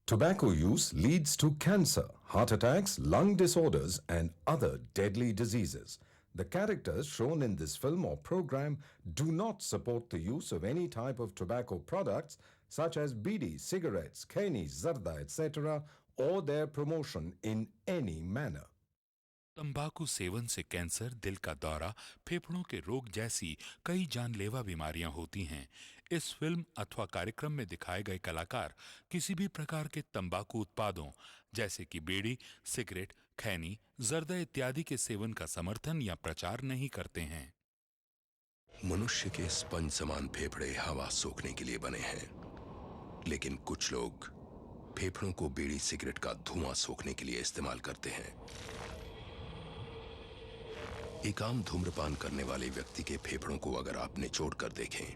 Tobacco use leads to cancer, heart attacks, lung disorders, and other deadly diseases. The characters shown in this film or program do not support the use of any type of tobacco products such as bidi, cigarettes, keni, zarda, etc., or their promotion in any manner. तंबाकू seven से cancer, दिल का दौरा, फेफड़ों के रोग जैसी कई जानलेवा बीमारियां होती हैं। इस फिल्म अथवा कार्यक्रम में दिखाए गए कलाकार किसी भी प्रकार के तंबाकू उत्पादों जैसे कि बीड़ी, सिगरेट, खैनी, जर्दा इत्यादि के सेवन का समर्थन या प्रचार नहीं करते हैं। मनुष्य के स्पंज समान फेफड़े हवा सोखने के लिए बने हैं, लेकिन कुछ लोग फेफड़ों को बीड़ी सिगरेट का धुआं सोखने के लिए इस्तेमाल करते हैं। एक आम धूम्रपान करने वाले व्यक्ति के फेफड़ों को अगर आप निचोड़ कर देखें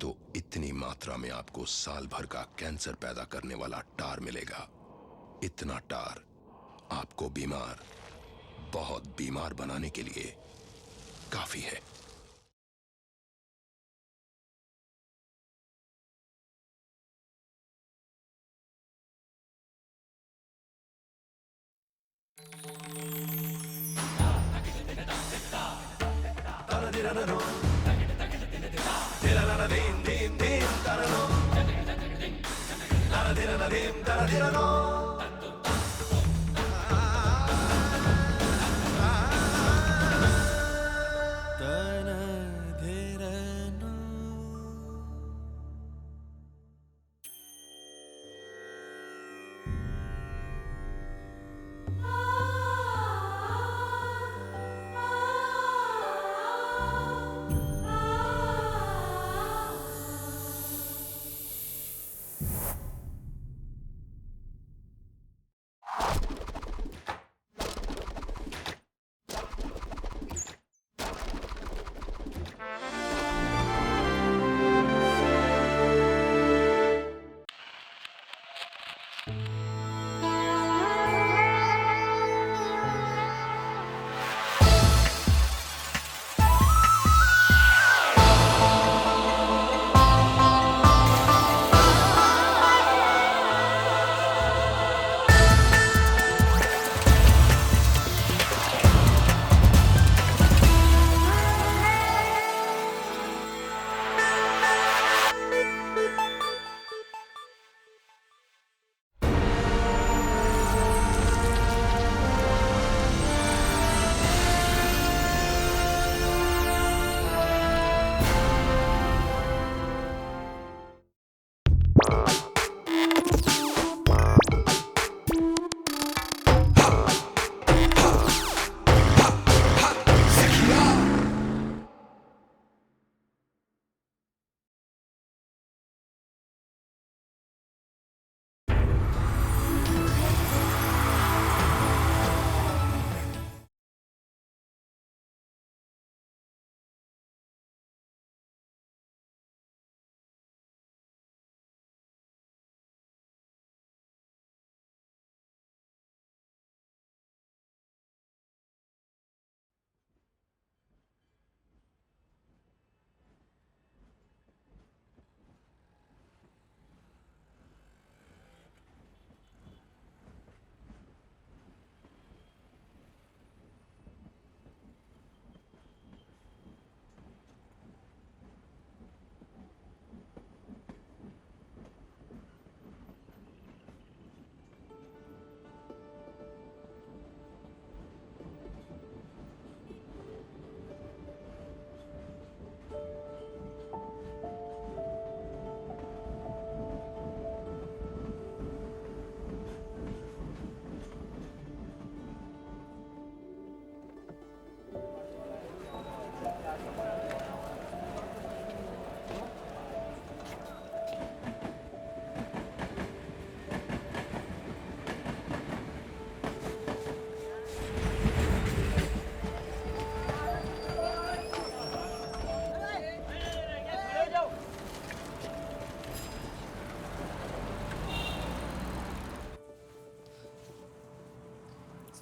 तो इतनी मात्रा में आपको साल भर का कैंसर पैदा करने वाला टार मिलेगा। इतना टार आपको बीमार, बहुत बीमार बनाने के लिए काफी है।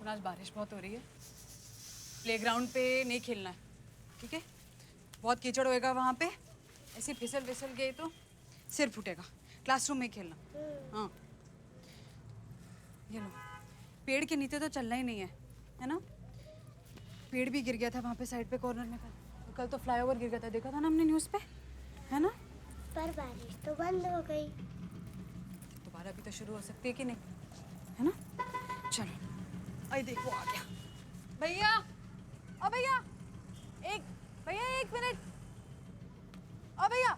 आज बारिश बहुत हो रही है, प्लेग्राउंड पे नहीं खेलना है, ठीक है? बहुत कीचड़ होएगा वहाँ पे, ऐसे फिसल फिसल गए तो सिर फूटेगा। क्लासरूम में खेलना। हाँ। ये लो, पेड़ के नीचे तो चलना ही नहीं है ना? पेड़ भी गिर गया था वहाँ पे साइड पे कॉर्नर में कल तो फ्लाईओवर गिर गया था, देखा था ना हमने न्यूज़ पे, है ना? पर बारिश तो बंद हो गई। दोबारा भी तो शुरू हो सकती है कि नहीं, है ना? चलो, आई देखो आ गया भैया। ओ भैया, एक मिनट। ओ भैया,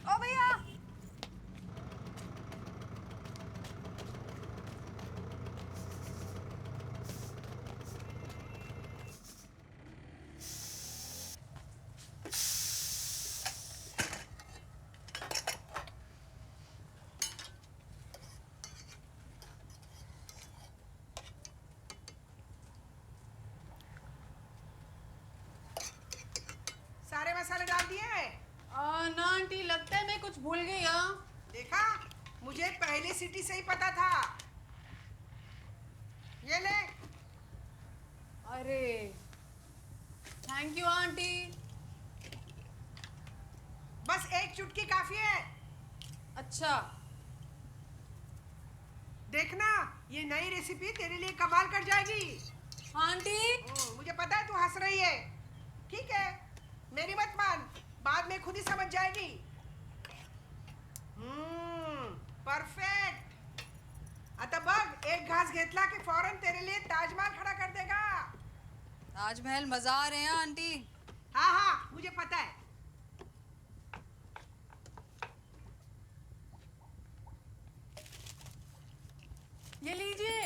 ओ भैया। सारे मसाले डाल दिए हैं? ना आंटी, लगता है मैं कुछ भूल गई। देखा, मुझे पहली सीटी से ही पता था। ये ले। अरे थैंक यू आंटी। बस एक चुटकी काफी है। अच्छा, देखना, ये नई रेसिपी तेरे लिए कमाल कर जाएगी। आंटी। मुझे पता है तू हंस रही है। ठीक है, मेरी मत मान, बाद में खुद ही समझ जाएगी। परफेक्ट। आता बघ, एक घास घेतला की फौरन तेरे लिए ताजमहल खड़ा कर देगा। ताजमहल मजा आ रहे हैं आंटी। हाँ हाँ, मुझे पता है। ये लीजिए।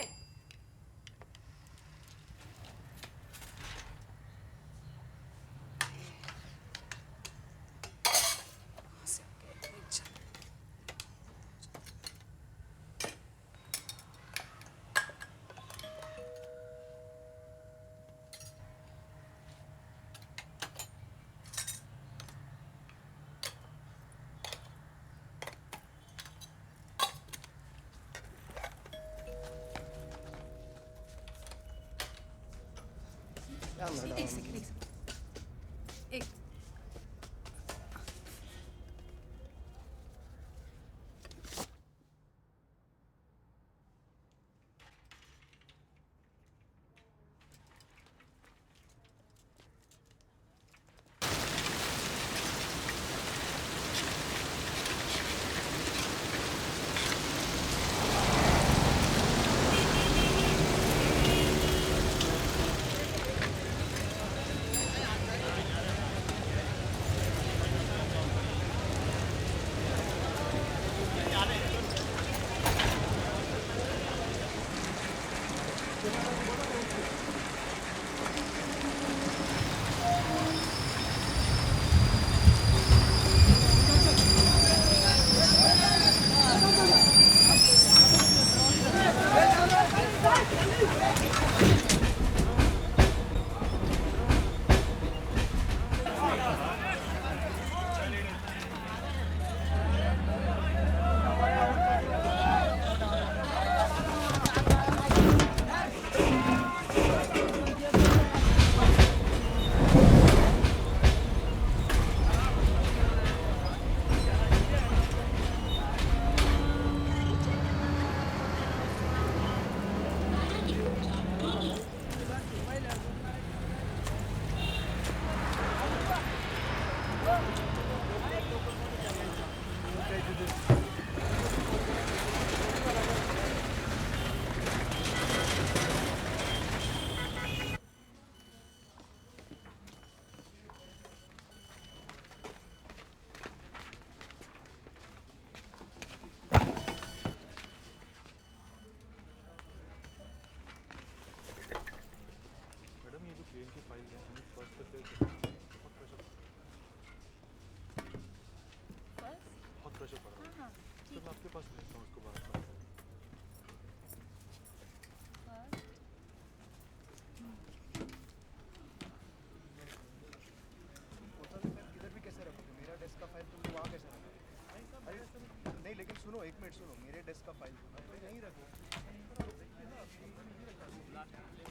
एक सेकंड, एक नहीं लेकिन सुनो, एक मिनट सुनो, मेरे डेस्क का फाइल यहीं रखो।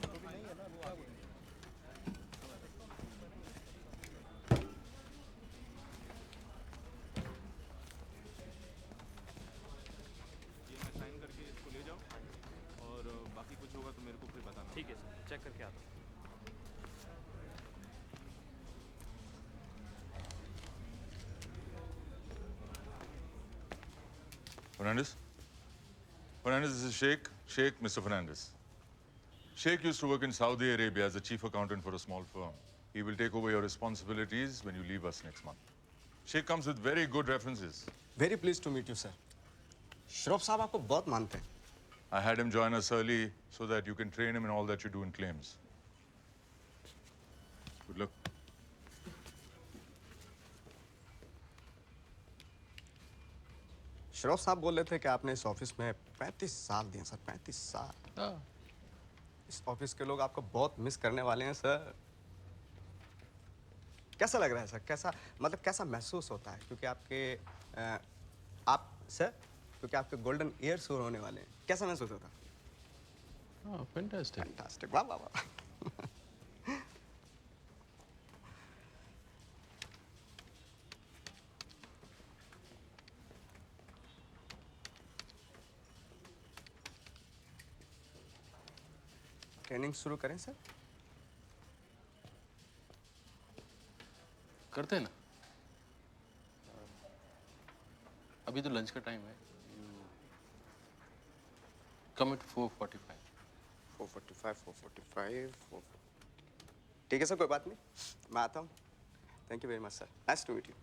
तो भी नहीं है ना, क्या बोलें? ये मैं साइन करके चेक करके आता हूँ। Fernandez? Fernandez, this is Sheikh. Sheikh, Mr. Fernandez. Sheikh used to work in Saudi Arabia as a chief accountant for a small firm. He will take over your responsibilities when you leave us next month. Sheikh comes with very good references. Very please to meet you sir. Shroff साहब आपको बहुत मानते हैं। I had him join us early so that you can train him in all that you do in claims. Good luck. Shroff साहब बोल रहे थे कि आपने इस ऑफिस में 35 साल दिए सर, 35 साल। इस ऑफिस के लोग आपको बहुत मिस करने वाले हैं सर। कैसा लग रहा है सर? कैसा मतलब कैसा महसूस होता है? क्योंकि आपके गोल्डन ईयर शुरू होने वाले हैं। कैसा महसूस होता है? फैंटास्टिक, वाह वाह वाह। ट्रेनिंग शुरू करें सर? करते हैं ना। अभी तो लंच का टाइम है। कम एट 4:45। 4:45। ठीक है सर, कोई बात नहीं, मैं आता हूँ। Thank you very much sir, nice to meet you.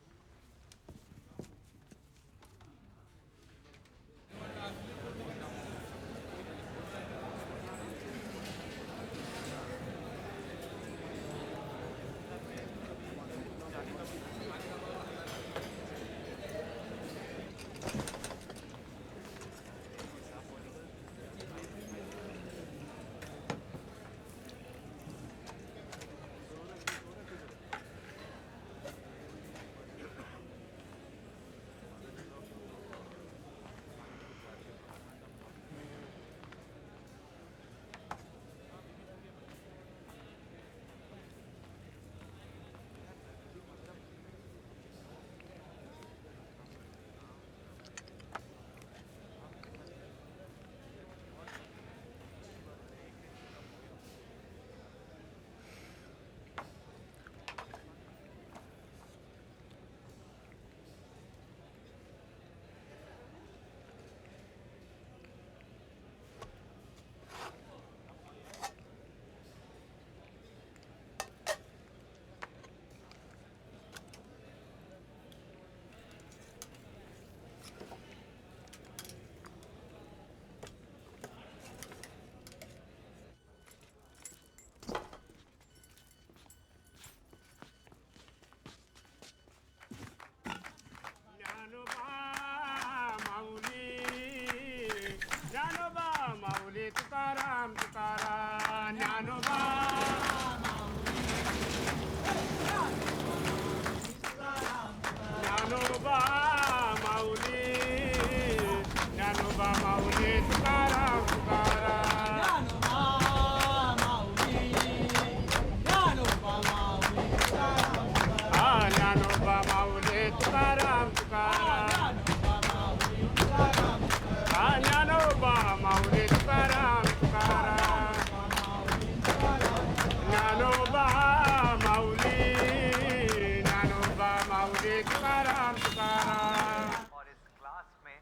और इस क्लास में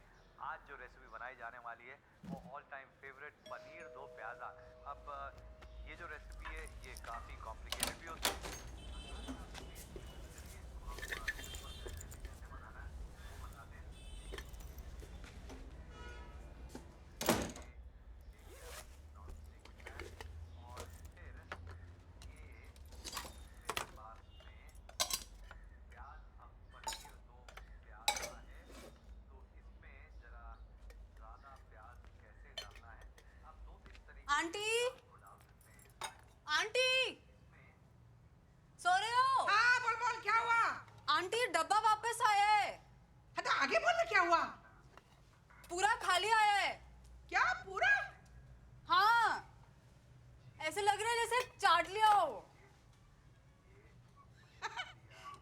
आज जो रेसिपी बनाई जाने वाली है वो ऑल टाइम फेवरेट पनीर दो प्याजा। अब ये जो रेसिपी है ये काफ़ी कॉम्प्लिकेटेड भी होती है। आंटी, आंटी, सो रहे हो? हाँ बोल बोल, क्या हुआ? आंटी डब्बा वापस आया है। हाँ तो आगे बोल ना, क्या हुआ? पूरा खाली आया है। क्या पूरा? हाँ, ऐसे लग रहा है जैसे चाट लिया हो।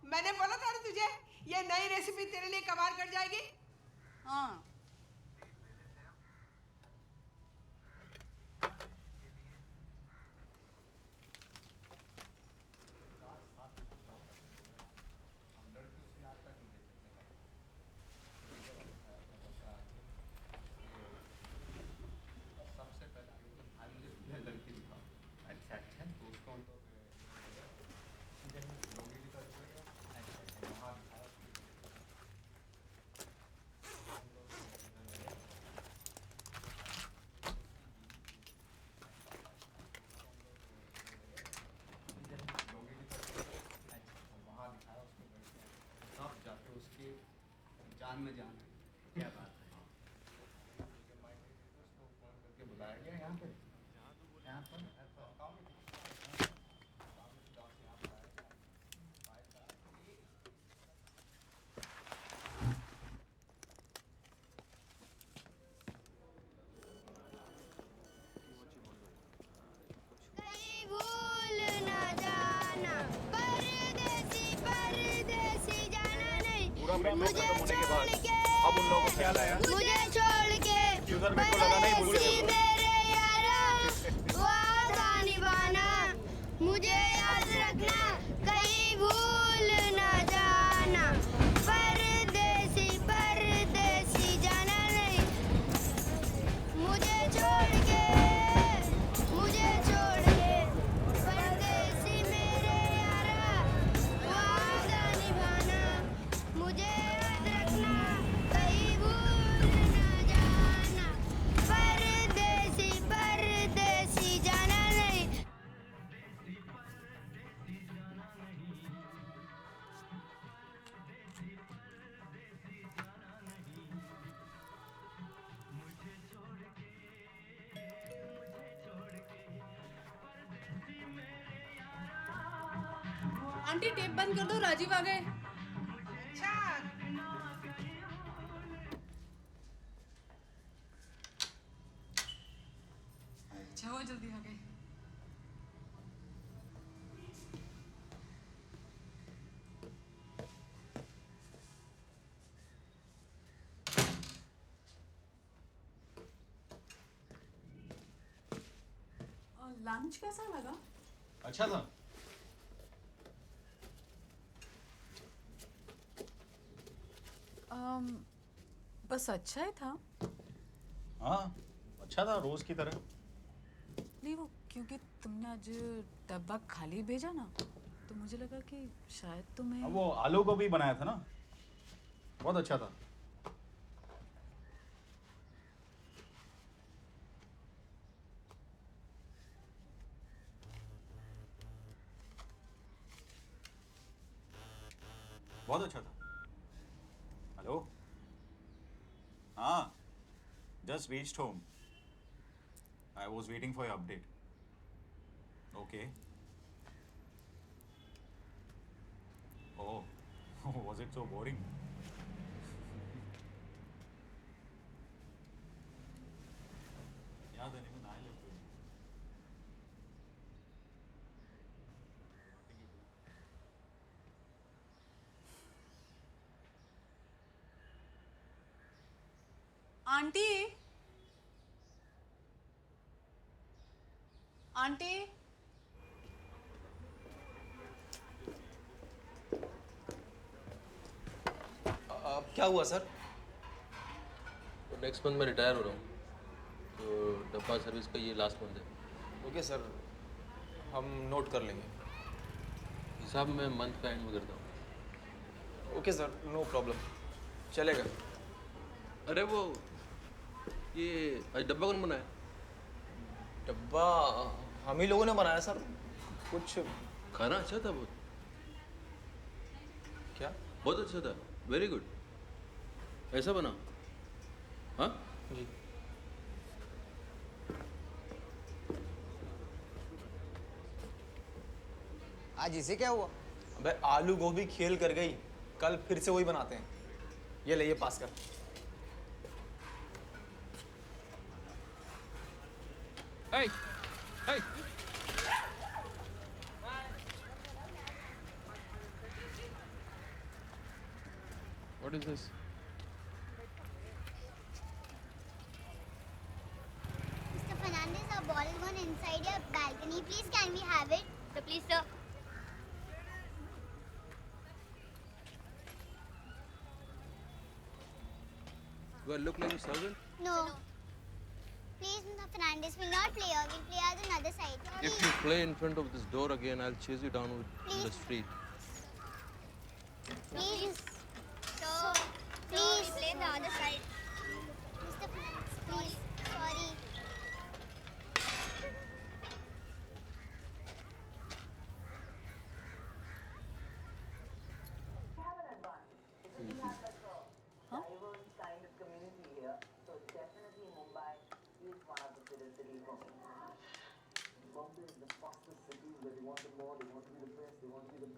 मैंने बोला था ना तुझे, ये नई रेसिपी तेरे लिए कमाल कर जाएगी। हाँ। मैदान में जाना है। क्या बात है? बुलाया गया यहाँ पे कहीं भूल न जाना, परदेसी परदेसी जाना नहीं, मुझे छोड़ के, अब उन लोगों को क्या लाया, मुझे छोड़ के, परदेसी मेरे यारा, वादा निभाना, मुझे याद रखना, कहीं भूल न जाना, परदेसी परदेसी जाना नहीं, मुझे छोड़ के, परदेसी मेरे यारा, वादा निभाना, मुझे याद रखना, कहीं भूल न जाना, परदेसी परदेसी जाना नहीं। आंटी टेप बंद कर दो, राजीव आ गए। अच्छा अच्छा वो जल्दी आ गए। लंच कैसा लगा? अच्छा था। बस अच्छा ही था। हाँ अच्छा था, रोज की तरह। नहीं वो क्योंकि तुमने आज डब्बा खाली भेजा ना, तो मुझे लगा कि शायद तुम्हें अब वो आलू गोभी बनाया था ना, बहुत अच्छा था। बहुत अच्छा था। हेलो, हाँ, just reached home. I was waiting for your update. Okay. Oh, was it so boring? Yeah, then even I left with you. Aunty aunty क्या हुआ सर? तो नेक्स्ट मंथ मैं रिटायर हो रहा हूँ, तो डब्बा सर्विस का ये लास्ट मंथ है। ओके सर, हम नोट कर लेंगे। हिसाब मैं मंथ का एंड में करता हूँ। ओके सर, नो प्रॉब्लम, चलेगा। अरे वो ये आज डब्बा कौन बनाया? डब्बा हम ही लोगों ने बनाया सर। कुछ खाना अच्छा था बहुत। क्या? बहुत अच्छा था, वेरी गुड। ऐसा बना? हाँ जी। आज इसे क्या हुआ? अबे आलू गोभी खेल कर गई, कल फिर से वही बनाते हैं। ये ले, ये पास कर। Hey! Hey! What is this? Mr. Fernandez, our ball is gone inside your balcony. Please, can we have it? So please, sir. Do I look like a servant? No. Please, Mr. Fernandez, we'll not play here. We'll play on the other side. If you play in front of this door again, I'll chase you down in the street. Please. So, please. Play the other side. Mr. Fernandez, please. Sorry. हाँ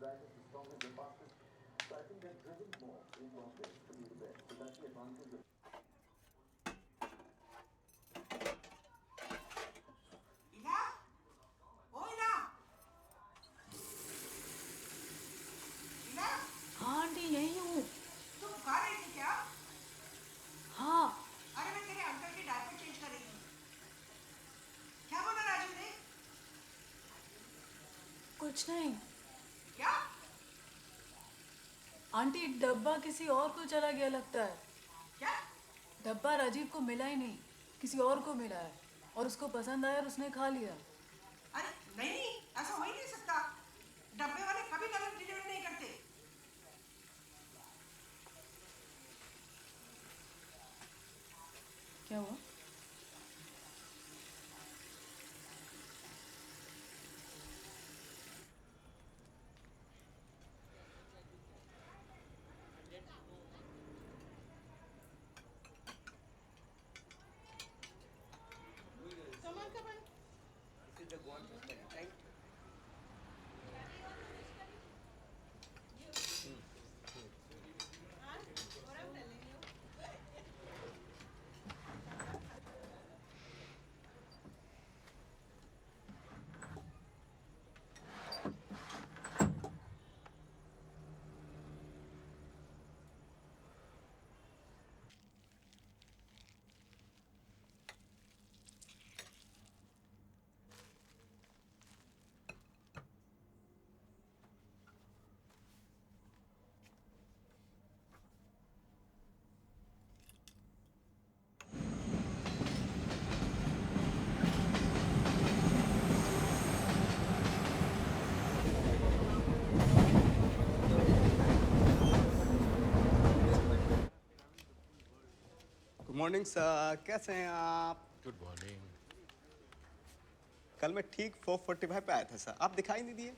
इला, ओ इला, इला, हाँ aunty यही हूँ। तू पुकार रही थी क्या? हाँ अरे मैं तेरे अंकल की डायपर चेंज कर रही हूँ। क्या बोला राजू ने? कुछ नहीं क्या? आंटी, डब्बा किसी और को चला गया लगता है। क्या? डब्बा राजीव को मिला ही नहीं, किसी और को मिला है और उसको पसंद आया और उसने खा लिया। अरे नहीं, ऐसा हो ही नहीं सकता। डब्बे वाले कभी गलत डिलीवरी नहीं करते। क्या हुआ? गुड मॉर्निंग सर, कैसे हैं आप? Good morning. कल मैं ठीक 4:45 पे आया था सर, आप दिखाई नहीं दिए।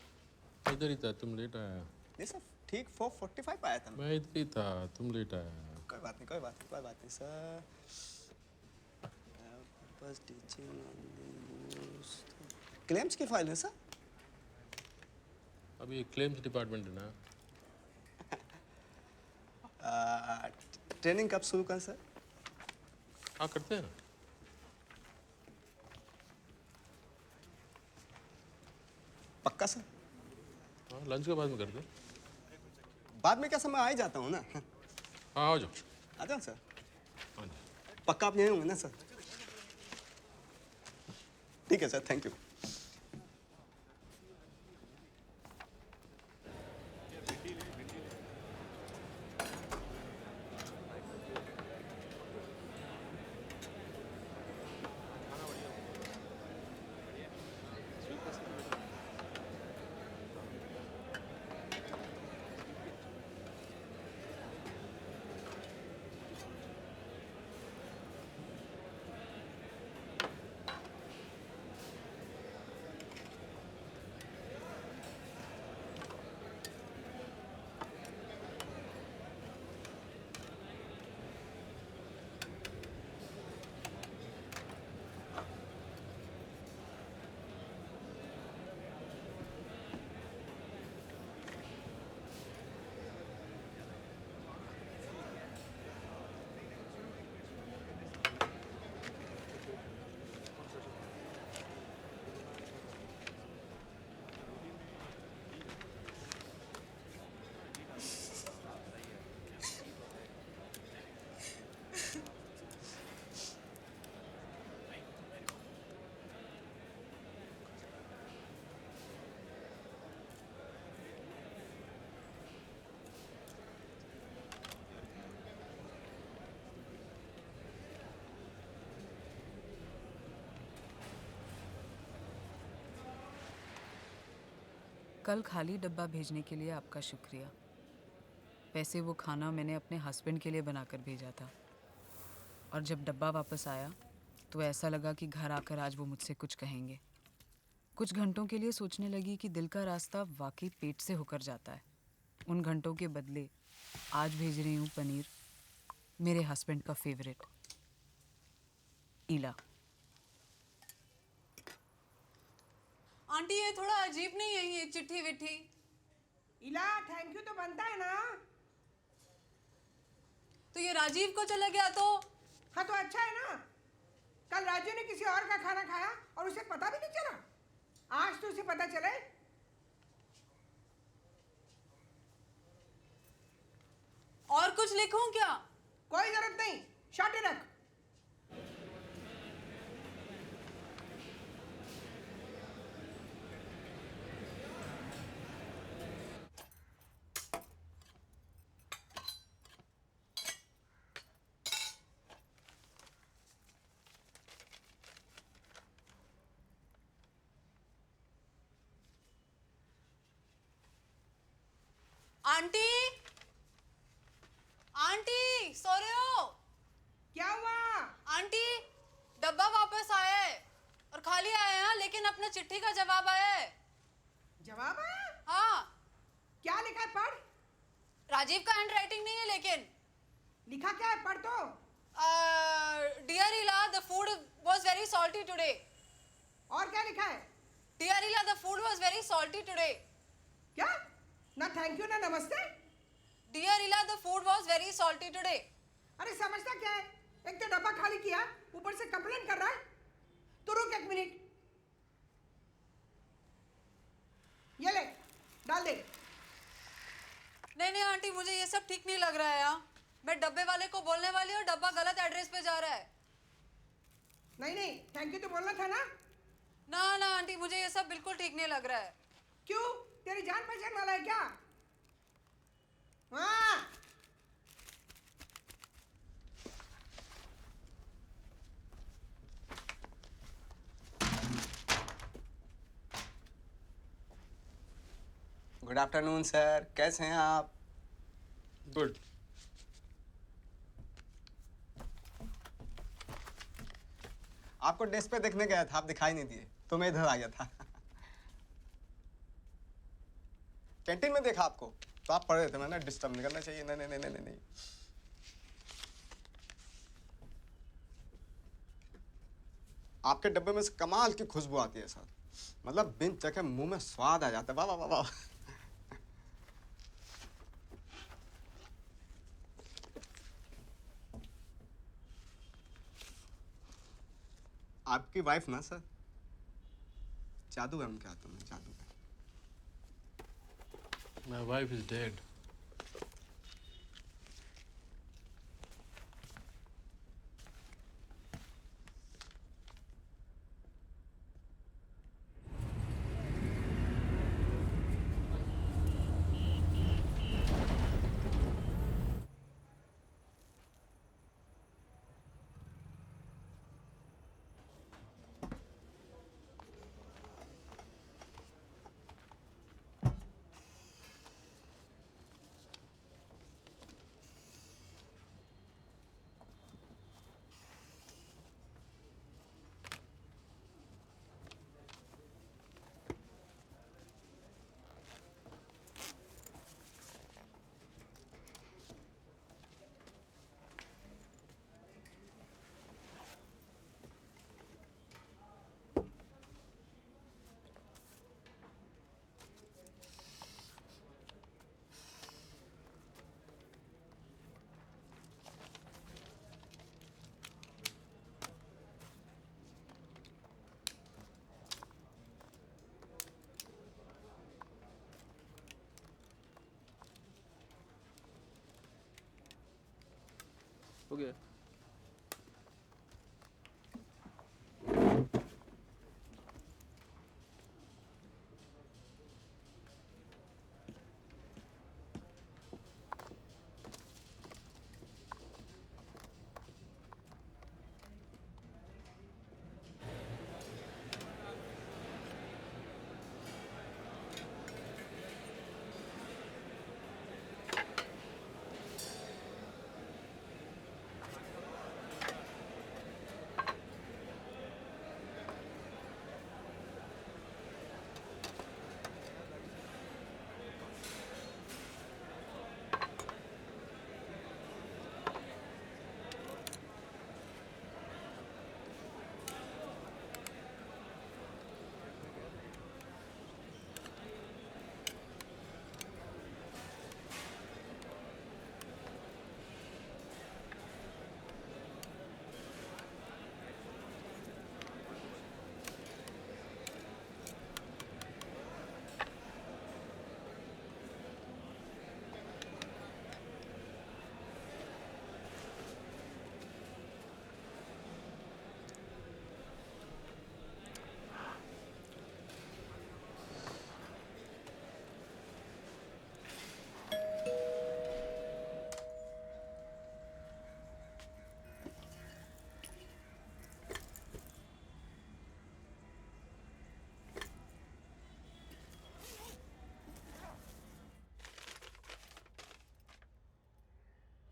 इधर ही था, तुम लेट आया। नहीं सर, ठीक 4:45 पे आया था मैं। मैं इधर ही था, तुम लेट आया। कोई बात नहीं, कोई बात नहीं, कोई बात नहीं सर। बस टीचिंग क्लेम्स की फाइल है सर। अभी क्लेम्स डिपार्टमेंट है ना। ट्रेनिंग कब शुरू करें सर? हाँ करते हैं ना। पक्का सर? हाँ लंच के बाद में करते हैं। बाद में क्या समय आ ही जाता हूँ ना। हाँ आ जाओ। आ जाओ सर। हाँ जी। पक्का आप यहीं होंगे ना सर? ठीक है सर, थैंक यू। कल खाली डब्बा भेजने के लिए आपका शुक्रिया। वैसे वो खाना मैंने अपने हस्बैंड के लिए बनाकर भेजा था और जब डब्बा वापस आया तो ऐसा लगा कि घर आकर आज वो मुझसे कुछ कहेंगे। कुछ घंटों के लिए सोचने लगी कि दिल का रास्ता वाकई पेट से होकर जाता है। उन घंटों के बदले आज भेज रही हूँ पनीर, मेरे हस्बैंड का फेवरेट। ईला। आंटी ये थोड़ा अजीब नहीं है ये चिट्ठी विट्ठी? इला थैंक यू तो बनता है ना। तो ये राजीव को चला गया तो? हाँ तो अच्छा है ना, कल राजू ने किसी और का खाना खाया और उसे पता भी नहीं चला, आज तो उसे पता चले। और कुछ लिखूं क्या? कोई जरूरत नहीं, शॉर्ट ही रख। आंटी, आंटी सो रहे हो? क्या हुआ? आंटी, डब्बा वापस आया है और खाली आया है, लेकिन अपना चिट्ठी का जवाब आया है। जवाब आया? हाँ। क्या लिखा है पढ़। राजीव का हैंड राइटिंग नहीं है, लेकिन लिखा क्या है पढ़ तो। डियर इला, the food was very salty today. और क्या लिखा है? डियर इला, the food was very salty today. क्या? ना थैंक यू ना नमस्ते। डियर इला, the food was very salty today. अरे समझता क्या है, एक तो डब्बा खाली किया, ऊपर से कंप्लेन कर रहा है। तो रुक एक मिनट, ये ले डाल दे। नहीं नहीं आंटी, मुझे ये सब ठीक नहीं लग रहा है यार। मैं डब्बे वाले को बोलने वाली हूँ, डब्बा गलत एड्रेस पे जा रहा है। नहीं नहीं, थैंक यू तो बोलना था ना। ना ना आंटी, मुझे ये सब बिल्कुल ठीक नहीं लग रहा है। क्यों, तेरी जान पहचान वाला है क्या? हाँ। गुड आफ्टरनून सर, कैसे हैं आप? गुड। आपको डेस्क पे देखने गया था, आप दिखाई नहीं दिए तो मैं इधर आ गया था। कैंटीन में देखा आपको तो आप पढ़ रहे थे, मैंने डिस्टर्ब नहीं करना चाहिए। नहीं नहीं नहीं नहीं नहीं। आपके डब्बे में से कमाल की खुशबू आती है सर, मतलब बिन चखे मुंह में स्वाद आ जाता है। वाह वाह वाह वाह। आपकी वाइफ ना सर, जादू है उनके हाथों में, जादू है। My wife is dead. हो गया।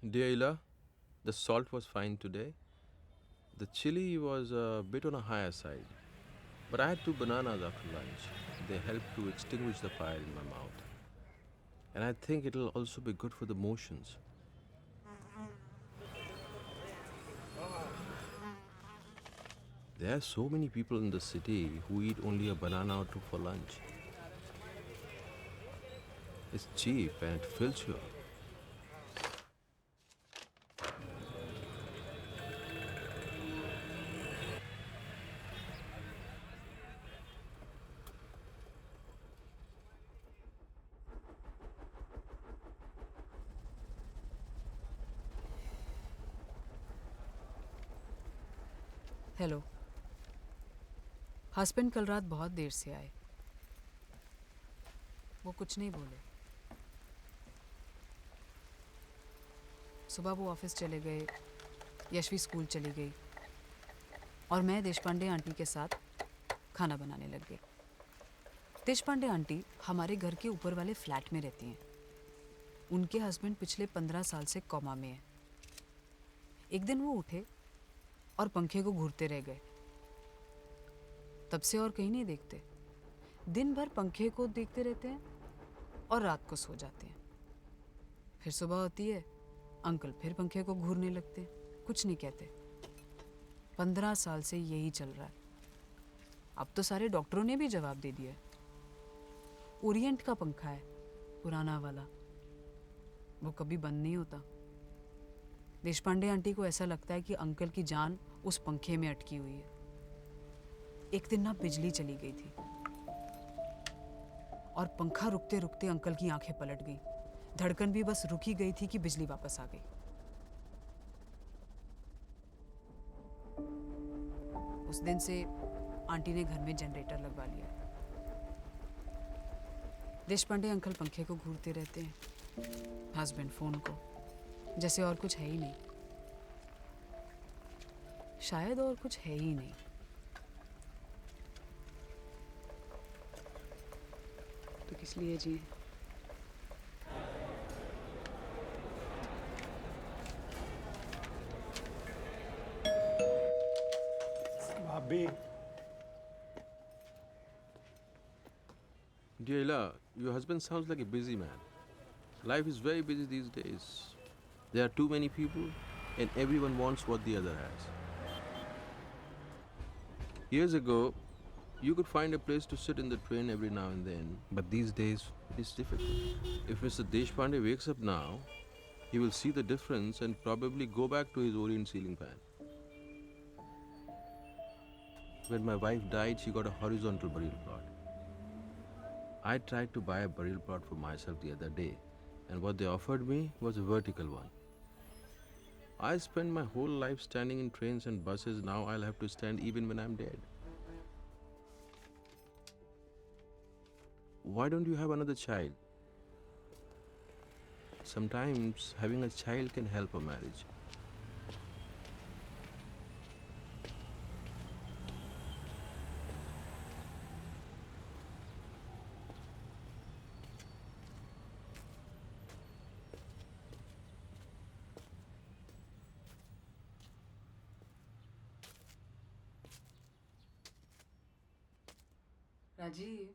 Dear Ila, the salt was fine today. The chili was a bit on a higher side. But I had 2 bananas after lunch. They helped to extinguish the fire in my mouth. And I think it'll also be good for the motions. There are so many people in the city who eat only a banana or two for lunch. It's cheap and it fills you up. Hello. Husband कल रात बहुत देर से आए। वो कुछ नहीं बोले। सुबह वो ऑफिस चले गए, यशवी स्कूल चली गई और मैं देशपांडे आंटी के साथ खाना बनाने लग गई। देशपांडे आंटी हमारे घर के ऊपर वाले फ्लैट में रहती हैं। उनके हस्बैंड पिछले 15 साल से कोमा में हैं। एक दिन वो उठे और पंखे को घूरते रह गए। तब से और कहीं नहीं देखते। दिन भर पंखे को देखते रहते हैं और रात को सो जाते हैं। फिर सुबह होती है, अंकल फिर पंखे को घूरने लगते हैं, कुछ नहीं कहते। 15 साल से यही चल रहा है। अब तो सारे डॉक्टरों ने भी जवाब दे दिया है। ओरिएंट का पंखा है, पुराना वाला, वो कभी बंद नहीं होता। देशपांडे आंटी को ऐसा लगता है कि अंकल की जान उस पंखे में अटकी हुई है। एक दिन ना बिजली चली गई थी और पंखा रुकते रुकते अंकल की आंखें पलट गईं। धड़कन भी बस रुकी गई थी कि बिजली वापस आ गई। उस दिन से आंटी ने घर में जनरेटर लगवा लिया। देशपांडे अंकल पंखे को घूरते रहते हैं, हस्बैंड फोन को, जैसे और कुछ है ही नहीं। शायद और कुछ है ही नहीं। तो किस लिए जी? भाभी। Dear Ila, your husband sounds like a busy man. Life is very busy these days. There are too many people and everyone wants what the other has. Years ago, you could find a place to sit in the train every now and then, but these days it is difficult. If Mr. Deshpande wakes up now, he will see the difference and probably go back to his Orient ceiling fan. When my wife died, she got a horizontal burial plot. I tried to buy a burial plot for myself the other day, and what they offered me was a vertical one. I spent my whole life standing in trains and buses. Now I'll have to stand even when I'm dead. Why don't you have another child? Sometimes having a child can help a marriage. Rajiv,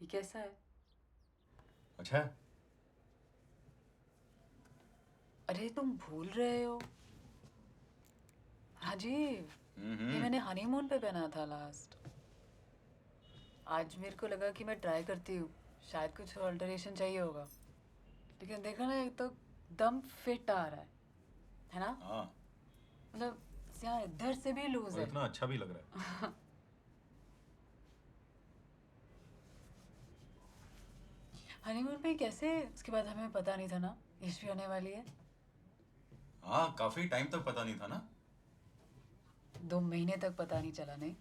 ये कैसा है? अच्छा है। अरे तुम भूल रहे हो राजीव, ये मैंने हनीमून पे पहना था लास्ट। आज मेरे को लगा कि मैं ट्राई करती हूँ, शायद कुछ अल्टरेशन चाहिए होगा। लेकिन देखा ना, एक तो दम फिट आ रहा है ना? हाँ। मतलब यहाँ इधर से भी लूज है। इतना अच्छा भी लग रहा है। हनीमून पे कैसे? उसके बाद हमें पता नहीं था ना यशवी आने वाली है। हाँ, काफी टाइम तक पता नहीं था ना। 2 महीने तक पता नहीं चला। नहीं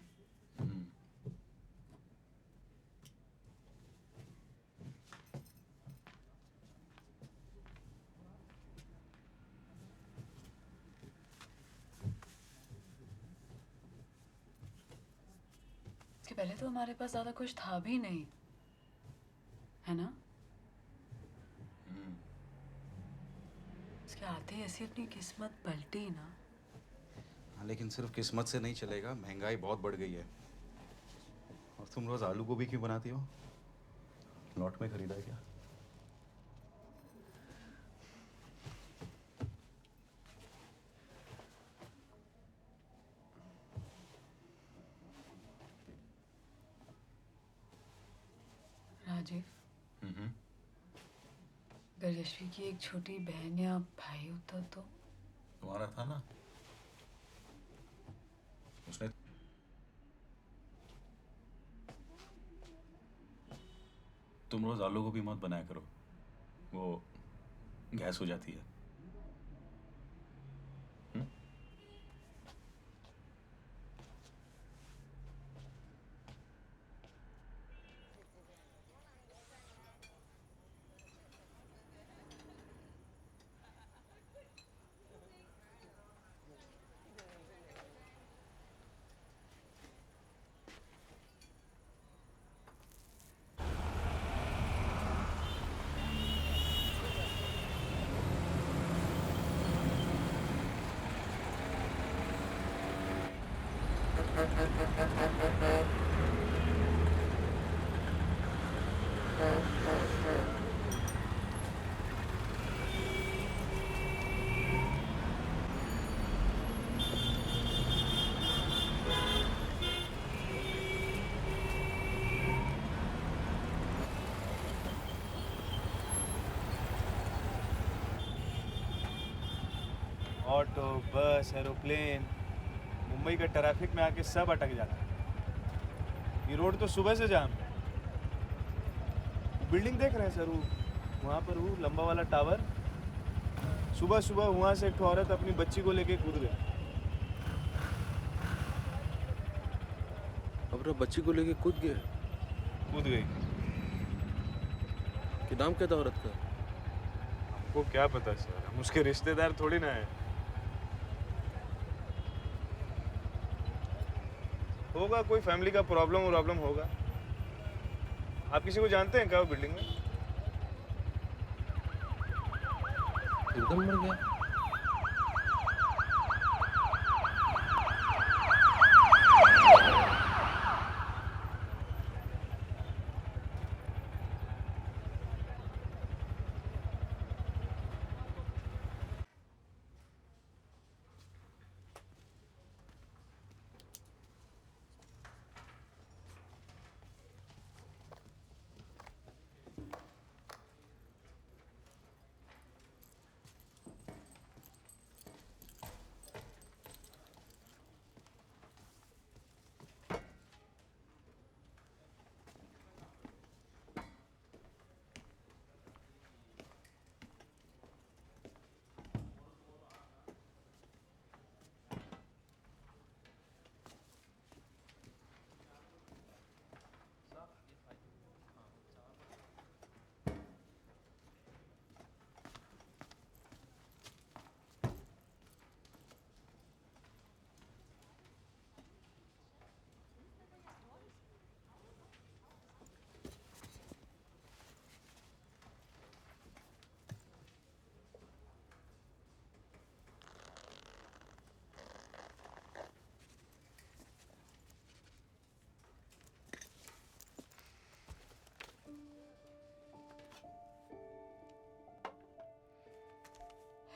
इसके पहले तो हमारे पास ज्यादा कुछ था भी नहीं, है ना? के आते ही ऐसी अपनी किस्मत पलटी ना। हाँ, लेकिन सिर्फ किस्मत से नहीं चलेगा, महंगाई बहुत बढ़ गई है। और तुम रोज आलू गोभी क्यों बनाती हो? लॉट में खरीदा है क्या? राजीव, अगर यशवी की एक छोटी बहन या भाई होता तो? तुम्हारा था ना, उसने। तुम रोज आलू गोभी मत बनाया करो, वो गैस हो जाती है। ऑटो, बस, एरोप्लेन, मुंबई का ट्रैफिक में आके सब अटक जाता है। ये रोड तो सुबह से जाम है। बिल्डिंग देख रहे हैं सर, वहाँ पर वो लंबा वाला टावर। सुबह सुबह वहाँ से एक औरत अपनी बच्ची को लेके कूद गई। अपना बच्ची को लेके कूद गए? कूद गई। कि नाम क्या था औरत का? हमको क्या पता सर, हम उसके रिश्तेदार थोड़ी ना है। होगा कोई फैमिली का प्रॉब्लम होगा। आप किसी को जानते हैं क्या वो बिल्डिंग में? एकदम मर गया।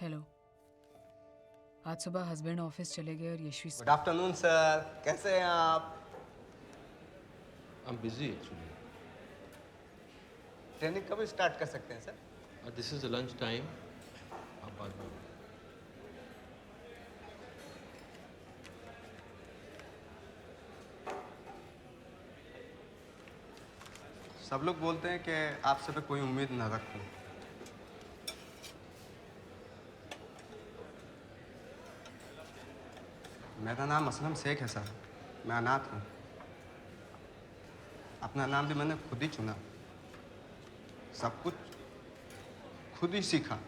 हेलो, आज सुबह हस्बैंड ऑफिस चले गए और यशवी। गुड आफ्टरनून सर, कैसे हैं आप? I am busy actually. Training कब स्टार्ट कर सकते हैं sir? This is lunch time. आप बाद में। सब लोग बोलते हैं कि आपसे पे कोई उम्मीद ना रखूं। मेरा नाम असलम शेख है सर, मैं अनाथ हूँ। अपना नाम भी मैंने खुद ही चुना, सब कुछ खुद ही सीखा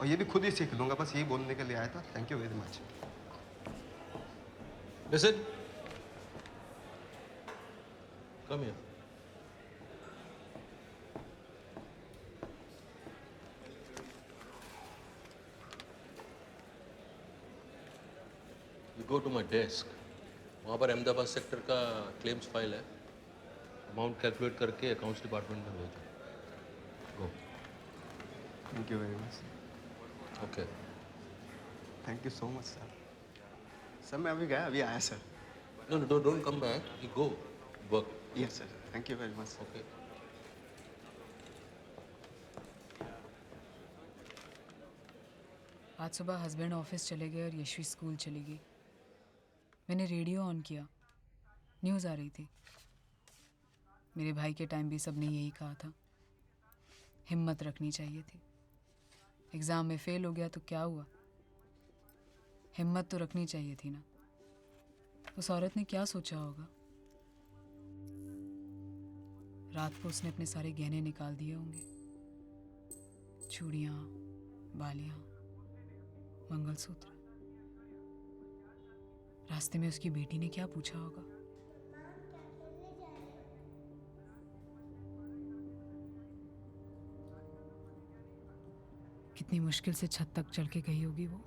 और ये भी खुद ही सीख लूँगा। बस यही बोलने के लिए आया था। Thank you very much. Listen. Come here. go to my desk. वहाँ पर अहमदाबाद सेक्टर का क्लेम्स फाइल है. अमाउंट कैलकुलेट करके अकाउंट्स डिपार्टमेंट में भेजो. Go. Thank you very much. Okay. Thank you so much sir. Sir मैं अभी गया, अभी आया sir. No, don't come back. You go. Work. Yes sir. Thank you very much. Okay. आज सुबह हस्बैंड ऑफिस चले गए और यशवी स्कूल चली गई. मैंने रेडियो ऑन किया, न्यूज़ आ रही थी. मेरे भाई के टाइम भी सबने यही कहा था, हिम्मत रखनी चाहिए थी. एग्ज़ाम में फेल हो गया तो क्या हुआ, हिम्मत तो रखनी चाहिए थी ना. उस औरत ने क्या सोचा होगा. रात को उसने अपने सारे गहने निकाल दिए होंगे, चूड़ियाँ, बालियाँ, मंगलसूत्र. रास्ते में उसकी बेटी ने क्या पूछा होगा. कितनी मुश्किल से छत तक चढ़ के गई होगी वो.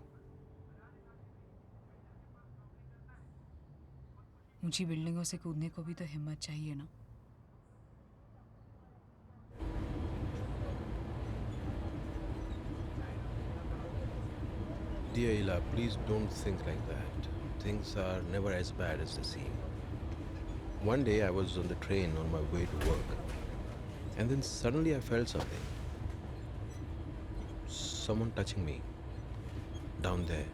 ऊंची बिल्डिंगों से कूदने को भी तो हिम्मत चाहिए ना. Dear Ila, please don't think like that. Things are never as bad as they seem. One day I was on the train on my way to work, and then suddenly I felt something. Someone touching me down there.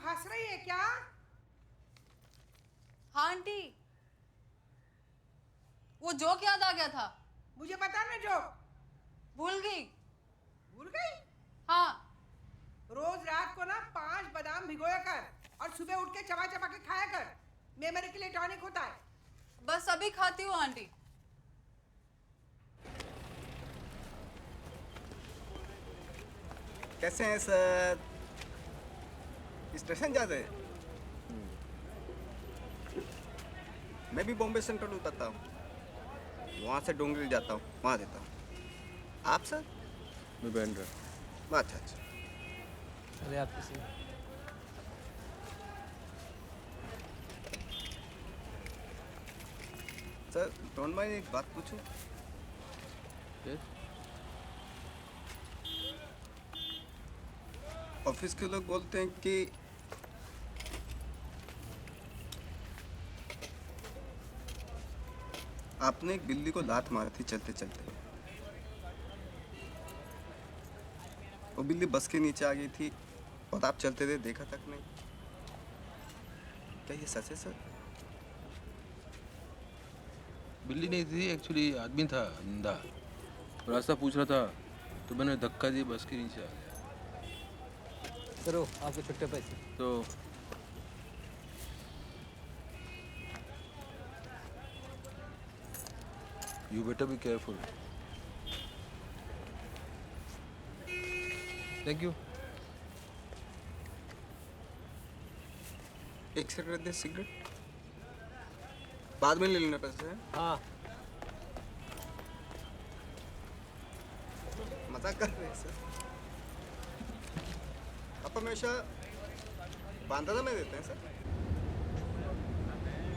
हंस रही है क्या? हाँ aunty, वो joke याद आ गया था. मुझे बता ना जोक. भूल गई. भूल गई? हाँ. रोज रात को ना 5 बादाम भिगोया कर और सुबह उठ के चबा चबा के खाया कर. मेमोरी के लिए टॉनिक होता है. बस अभी खाती हूँ आंटी. कैसे हैं सर? स्टेशन जाते हैं? मैं भी बॉम्बे सेंट्रल उतरता हूँ, वहाँ से डोंगरी जाता हूँ, वहाँ देता हूँ. आप सर? मैं बैंड्रा. अच्छा अच्छा. अरे आप किसी सर डोंट माइंड, एक बात पूछूं? ऑफिस के लोग बोलते हैं कि आपने एक बिल्ली को लात मारी थी चलते चलते. वो बिल्ली बस के नीचे आ गई थी और आप चलते थे, देखा तक नहीं. क्या ये सच है सर? बिल्ली नहीं थी, एक्चुअली आदमी था, अंधा. रास्ता पूछ रहा था तो मैंने धक्का दिया, बस के नीचे आ गया. सर आपके छुट्टे पैसे. तो you better be careful. Thank you. एक सिगरेट दे. सिगरेट बाद में ले लेना पैसे. हाँ. मजाक कर रहे हैं सर. आप हमेशा बांधना में देते हैं सर.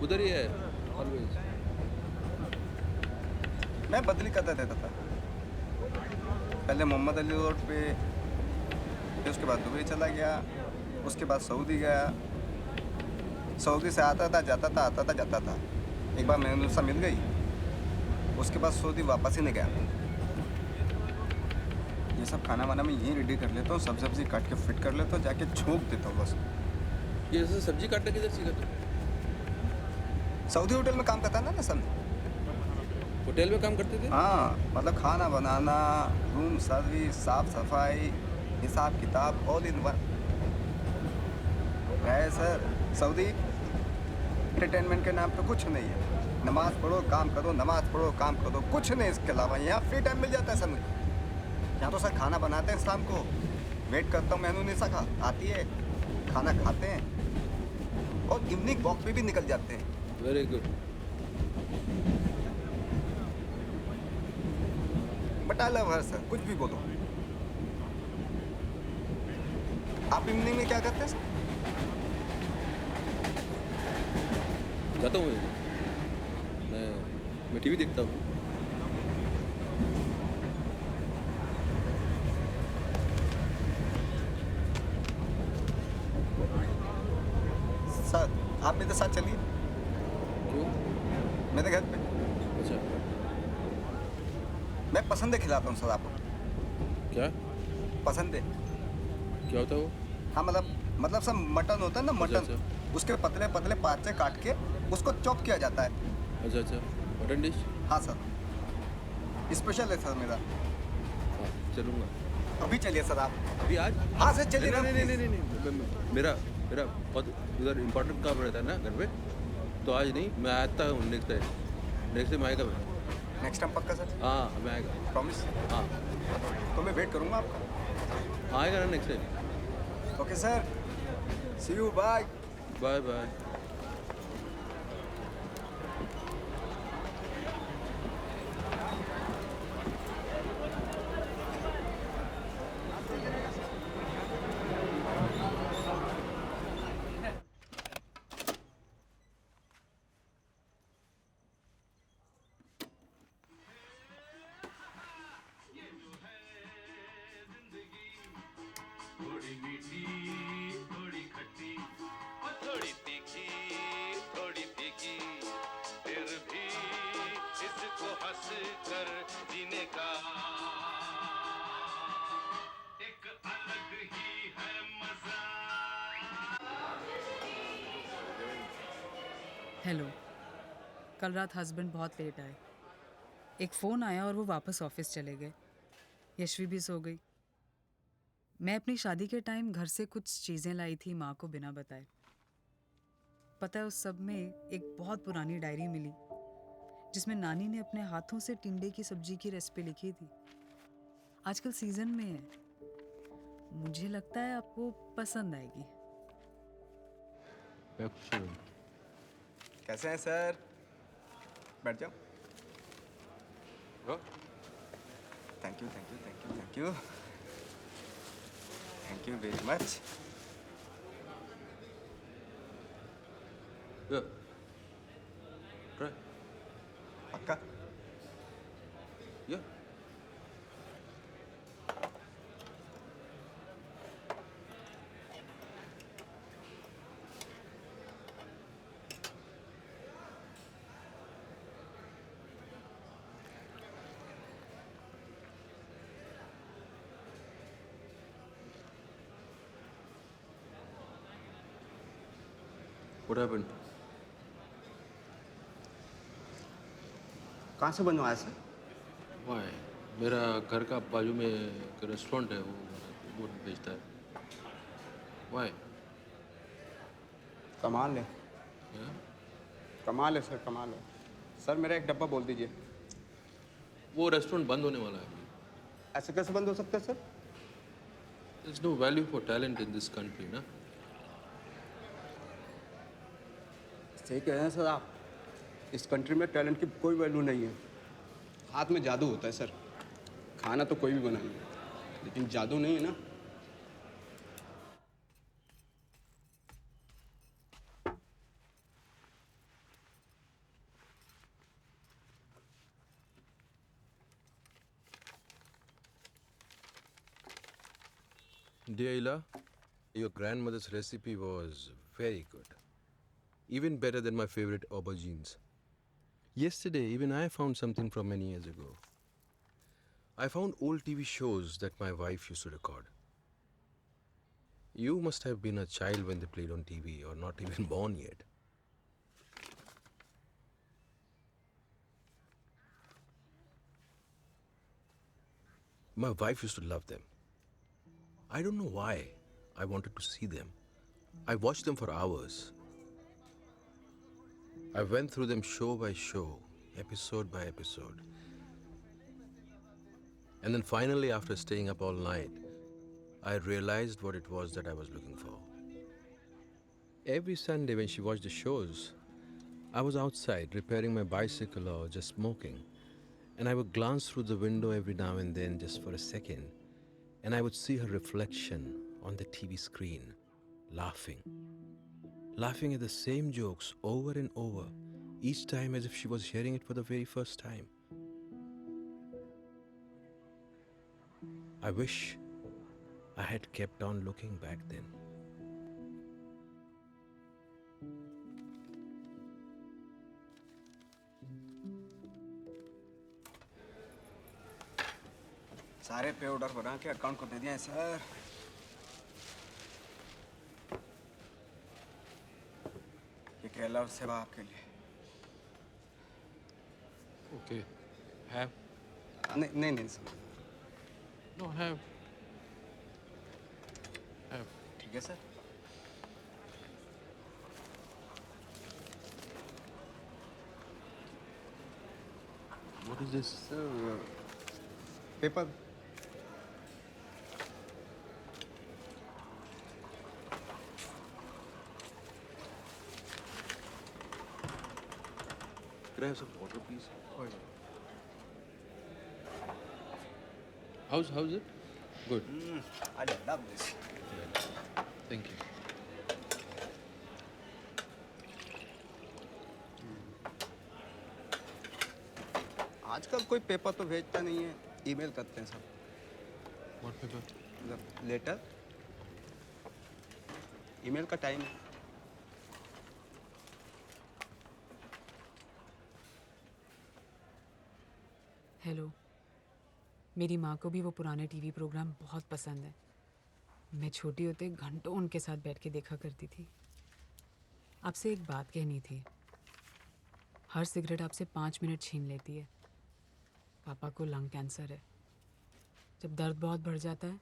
उधर ही है ऑलवेज. मैं बदली करता देता था. पहले मोहम्मद अली रोड पे, फिर उसके बाद दुबई चला गया, उसके बाद सऊदी गया. सऊदी से आता था जाता था, आता था जाता था. एक बार मैंने उससे मिल गई, उसके बाद सऊदी वापस ही नहीं गया. ये सब खाना वाना मैं यहीं रेडी कर लेता हूँ, सब सब्जी काट के फिट कर लेता हूँ, जाके छोंक देता हूँ बस। ये ऐसे सब्जी काटना किधर सीखा तू? सऊदी होटल में काम करता ना सन। होटल में काम करते थे? हाँ, मतलब खाना बनाना, रूम सर्विस, साफ सफाई, हिसाब किताब, ऑल इन वन है सर। सऊदी एंटरटेनमेंट के नाम पे कुछ नहीं है। नमाज पढ़ो काम करो, नमाज पढ़ो काम करो, कुछ नहीं इसके अलावा। यहाँ फ्री टाइम मिल जाता है सर मुझे। यहाँ तो सर खाना बनाते हैं शाम को, वेट करता हूँ मेनू नहीं सका आती है, खाना खाते हैं और इवनिंग वॉक पे भी निकल जाते हैं। Very good. But I love her sir, कुछ भी बोलो। आप इवनिंग में क्या करते हैं सर? जाता हूँ मैं टीवी देखता हूँ। सर आप मेरे साथ चलिए। क्यों? मेरे घर पे। अच्छा। मैं पसंदे खिलाता हूँ सर आपको। क्या पसंदे? क्या होता है वो? हाँ मतलब सर मटन होता है ना, मटन। अच्छा। उसके पतले पतले पार्चे काट के उसको चॉप किया जाता है। अच्छा अच्छा, मटन डिश। हाँ सर, स्पेशल है सर मेरा। हाँ चलूँगा। अभी चलिए सर आप। अभी आज? हाँ सर चलिए ना। नहीं, मेरा बहुत उधर इम्पोर्टेंट काम रहता है ना घर पे, तो आज नहीं, मैं आता हूँ नेक्स्ट टाइम आएगा मैं। नेक्स्ट टाइम पक्का सर? हाँ मैं आएगा। प्रॉमिस? हाँ तो मैं वेट करूँगा आपका। आएगा ना next time. Okay sir, see you, bye. Bye bye. Hello. कल रात हस्बैंड बहुत लेट आए। एक फ़ोन आया और वो वापस ऑफिस चले गए। यशवी भी सो गई। मैं अपनी शादी के टाइम घर से कुछ चीज़ें लाई थी माँ को बिना बताए। पता है उस सब में एक बहुत पुरानी डायरी मिली जिसमें नानी ने अपने हाथों से टिंडे की सब्जी की रेसिपी लिखी थी। आजकल सीजन में है, मुझे लगता है आपको पसंद आएगी। कैसे हैं सर? बैठ जाओ। Thank you thank you thank you thank you thank you very much. पक्का? What happened? कहाँ से बनवाया सर? Why? मेरा घर का बाजू में एक रेस्टोरेंट है, वो बेचता है। Why? कमाल है। कमाल है सर, कमाल है। सर मेरा एक डब्बा बोल दीजिए। वो रेस्टोरेंट बंद होने वाला है अभी। ऐसे कैसे बंद हो सकता है sir? There's no value for talent in this country, ना? सही कह रहे हैं सर आप। इस कंट्री में टैलेंट की कोई वैल्यू नहीं है। हाथ में जादू होता है सर। खाना तो कोई भी बना ले, लेकिन जादू नहीं है ना। Dear Ila, your grandmother's recipe was very good. Even better than my favorite aubergines. Yesterday, even I found something from many years ago. I found old TV shows that my wife used to record. You must have been a child when they played on TV, or not even born yet. My wife used to love them. I don't know why I wanted to see them. I watched them for hours. I went through them show by show, episode by episode. And then finally, after staying up all night, I realized what it was that I was looking for. Every Sunday when she watched the shows, I was outside repairing my bicycle or just smoking. And I would glance through the window every now and then just for a second, and I would see her reflection on the TV screen, laughing at the same jokes over and over, each time as if she was hearing it for the very first time. I wish I had kept on looking back then. सारे पे order बना के account को दे दिए हैं sir. ये केरला और सेवा आपके लिए। Okay, have. नहीं सर। No, have. Have. ठीक है sir. What is this? Sir paper. Could I have some water, please? How's it? Good. I love this. Thank you. आजकल कोई पेपर तो भेजता नहीं है, ईमेल करते हैं सब। What paper? मतलब लेटर, ईमेल का टाइम। हेलो, मेरी माँ को भी वो पुराने टीवी प्रोग्राम बहुत पसंद है। मैं छोटी होते घंटों उनके साथ बैठ के देखा करती थी। आपसे एक बात कहनी थी। हर सिगरेट आपसे 5 मिनट छीन लेती है। पापा को लंग कैंसर है। जब दर्द बहुत बढ़ जाता है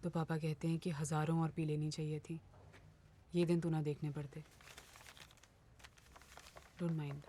तो पापा कहते हैं कि हज़ारों और पी लेनी चाहिए थी। ये दिन तो ना देखने पड़ते। Don't mind.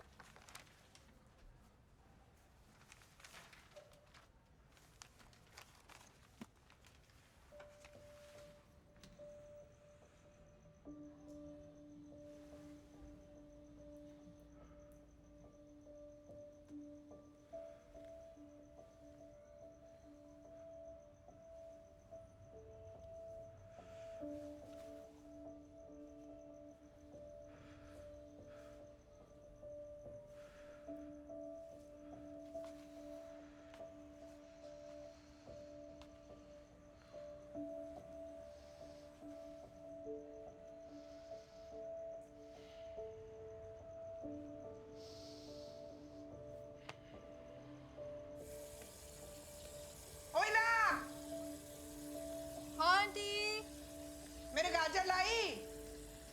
मेरे गाजर लाई।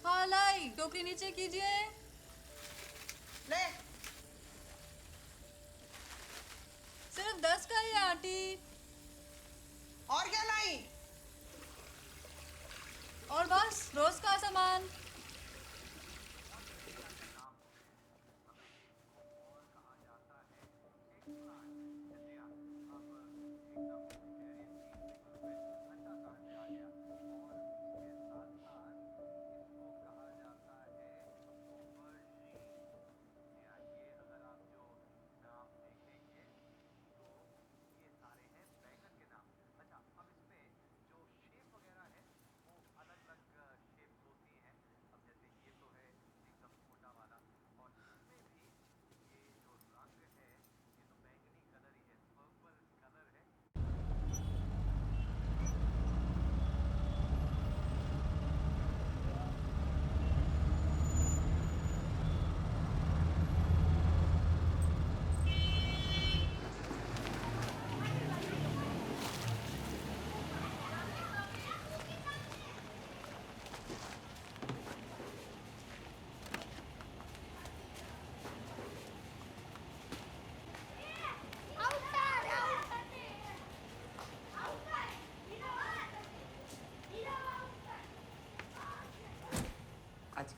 हाँ लाई, टोकरी नीचे कीजिए। ले। सिर्फ 10 का ही आंटी। और क्या लाई? और बस रोज का सामान।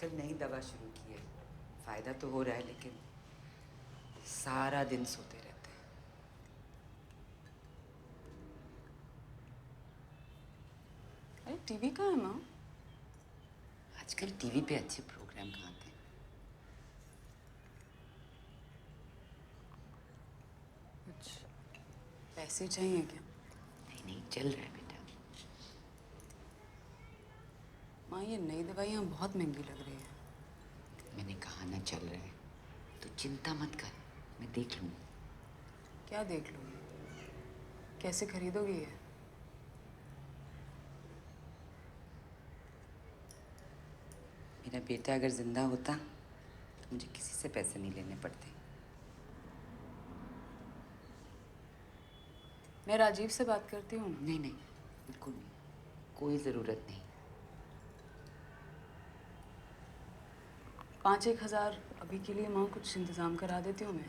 आजकल नई दवा शुरू की है, फायदा तो हो रहा है लेकिन सारा दिन सोते रहते हैं। अरे टीवी कहाँ है माँ? आजकल टीवी पे अच्छे प्रोग्राम कहाँ आते हैं? कुछ पैसे चाहिए क्या? नहीं नहीं, चल रहा है बेटा। माँ ये नई दवाइयाँ बहुत महंगी लग रही है। मैंने कहा ना चल रहा है, तो चिंता मत कर, मैं देख लूँगी। क्या देख लोगी? कैसे खरीदोगी ये? मेरा बेटा अगर जिंदा होता तो मुझे किसी से पैसे नहीं लेने पड़ते। मैं राजीव से बात करती हूँ। नहीं नहीं, बिल्कुल नहीं, कोई ज़रूरत नहीं। 5-1 हज़ार अभी के लिए माँ कुछ इंतज़ाम करा देती हूँ मैं।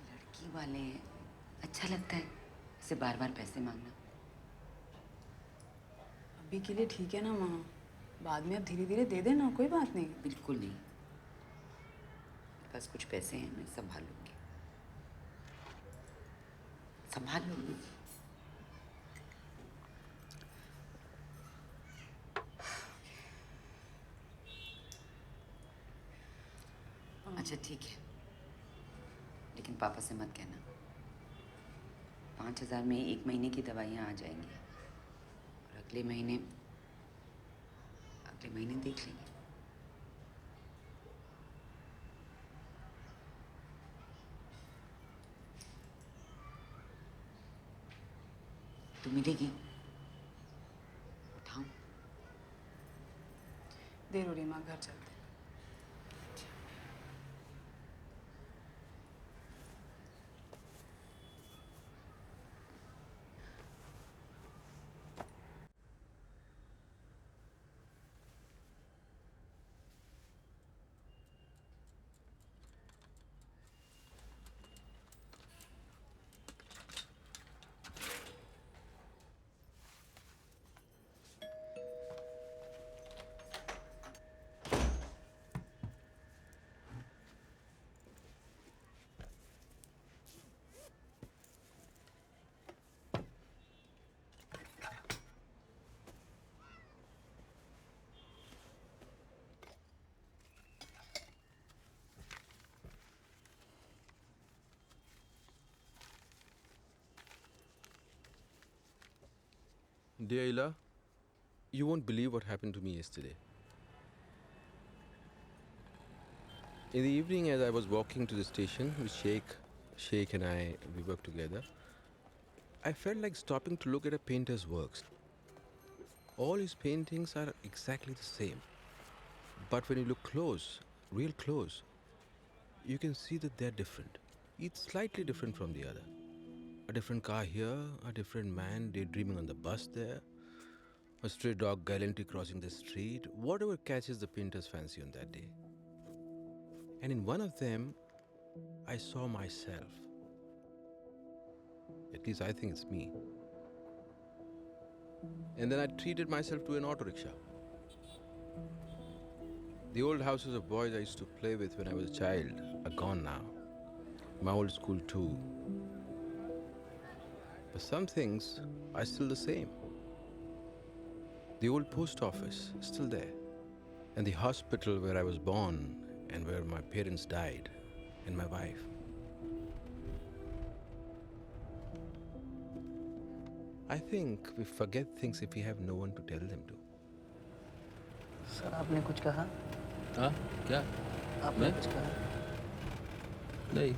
लड़की वाले हैं, अच्छा लगता है इसे बार बार पैसे मांगना। अभी के लिए ठीक है ना माँ, बाद में अब धीरे धीरे दे देना, कोई बात नहीं। बिल्कुल नहीं, मेरे पास कुछ पैसे हैं, मैं संभाल लूँगी, संभाल लूँगी। अच्छा ठीक है, लेकिन पापा से मत कहना। 5,000 में 1 महीने की दवाइयाँ आ जाएंगी और अगले महीने देख लेंगे। तो मिलेगी? उठाऊं? देर हो रही माँ, घर चलते हैं। Dear Ila, you won't believe what happened to me yesterday. In the evening, as I was walking to the station with Sheikh and we worked together, I felt like stopping to look at a painter's works. All his paintings are exactly the same. But when you look close, real close, you can see that they're different. Each slightly different from the other. A different car here, a different man daydreaming on the bus there, a stray dog gallantly crossing the street, whatever catches the painter's fancy on that day. And in one of them, I saw myself. At least I think it's me. And then I treated myself to an auto rickshaw. The old houses of boys I used to play with when I was a child are gone now. My old school too. But some things are still the same. The old post office is still there. And the hospital where I was born and where my parents died, and my wife. I think we forget things if we have no one to tell them to. Sir आपने कुछ कहा? हाँ क्या? आपने कुछ कहा? नहीं.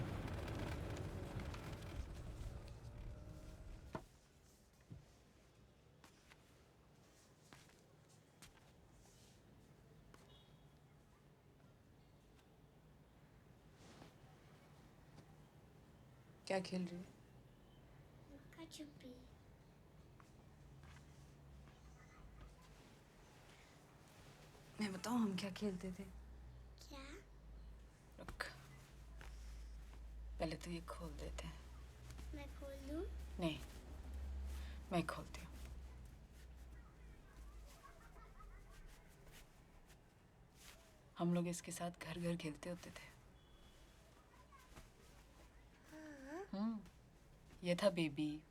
क्या खेल रही है? लुका छुपी। मैं बताऊं हम क्या खेलते थे? क्या? रुक, पहले तो ये खोल देते हैं। मैं खोल दूं? नहीं, मैं खोलती हूँ। हम लोग इसके साथ घर घर खेलते होते थे। ये था बेबी,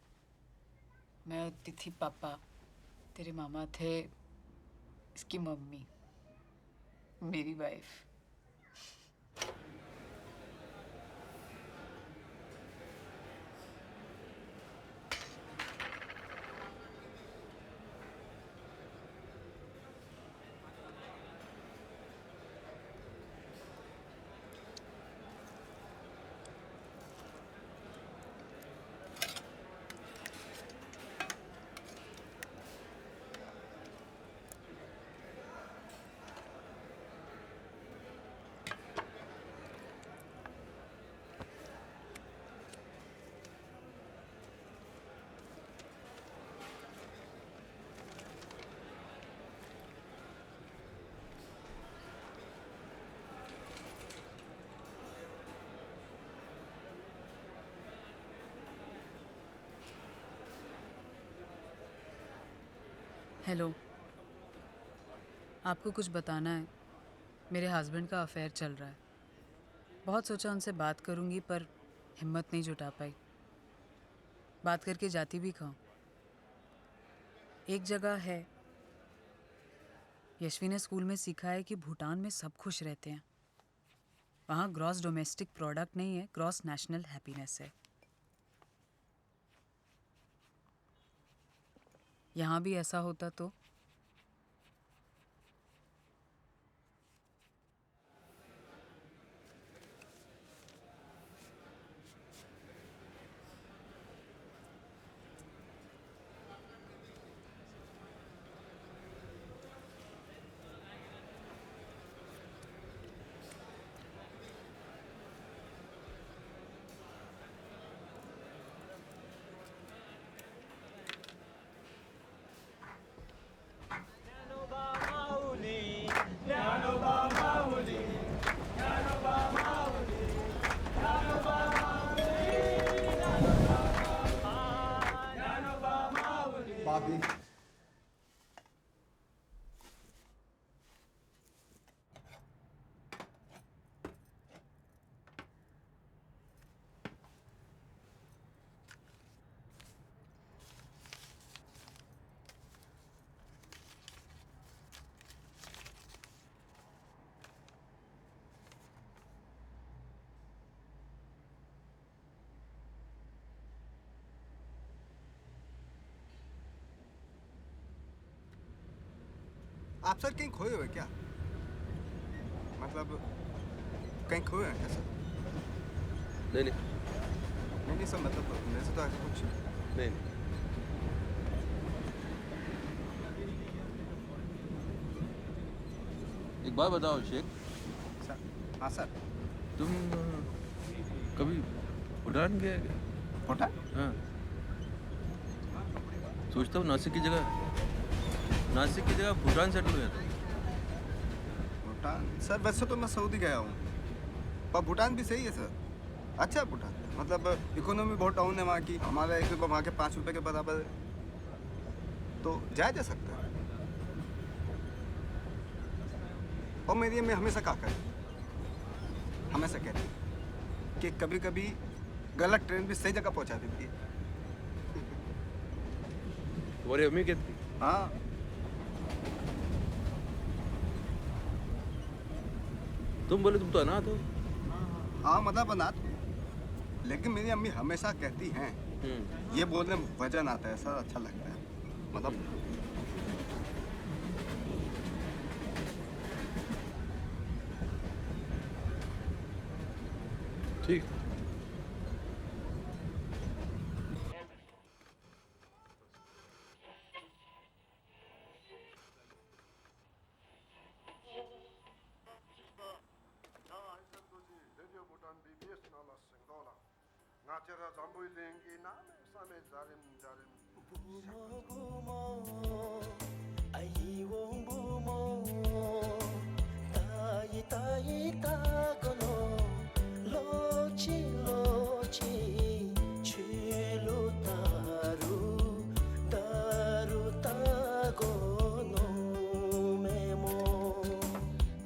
मैं होती थी पापा, तेरे मामा थे इसकी मम्मी, मेरी वाइफ। हेलो, आपको कुछ बताना है। मेरे हस्बैंड का अफेयर चल रहा है। बहुत सोचा उनसे बात करूंगी पर हिम्मत नहीं जुटा पाई। बात करके जाती भी कहाँ। एक जगह है, यशवी ने स्कूल में सीखा है कि भूटान में सब खुश रहते हैं। वहाँ ग्रॉस डोमेस्टिक प्रोडक्ट नहीं है, ग्रॉस नेशनल हैप्पीनेस है। यहाँ भी ऐसा होता तो? भाभी आप सर कहीं खोए हुए क्या? मतलब कहीं खोए हैं क्या सर? नहीं नहीं सर, मतलब मेरे से तो ऐसा कुछ नहीं। एक बात बताओ शेख, सर। हाँ सर। तुम कभी भूटान गए क्या? भूटान? हाँ, सोचता हूँ नासिक की जगह भूटान सेटल हो जाता। भूटान सर, वैसे तो मैं सऊदी गया हूँ, पर भूटान भी सही है सर। अच्छा है भूटान, मतलब इकोनॉमी बहुत डाउन है वहाँ की। हमारा 1 रुपये वहाँ के 5 रुपये के बराबर है, तो जाया जा सकता है। और मेरी अम्मी हमेशा कहा करे, हमेशा कहती है कि कभी कभी गलत ट्रेन भी सही जगह पहुँचा देती है। तुम्हारी अम्मी कहती? हाँ। तुम बोले तुम तो अनाथ हो। हाँ मतलब अनाथ, लेकिन मेरी अम्मी हमेशा कहती हैं, ये बोलने में वजन आता है सर, अच्छा लगता है। मतलब ठीक।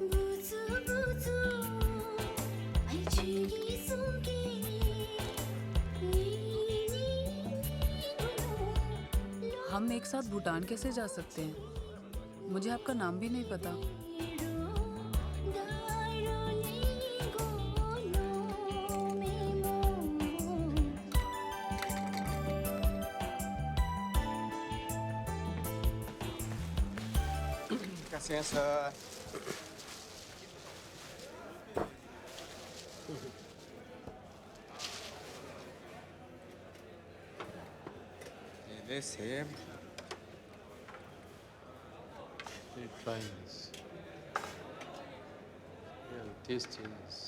Buzu हम एक साथ भूटान कैसे जा सकते हैं? मुझे आपका नाम भी नहीं पता। कैसे हैं सर? ये सेब। Trying this. Yeah, tasty this.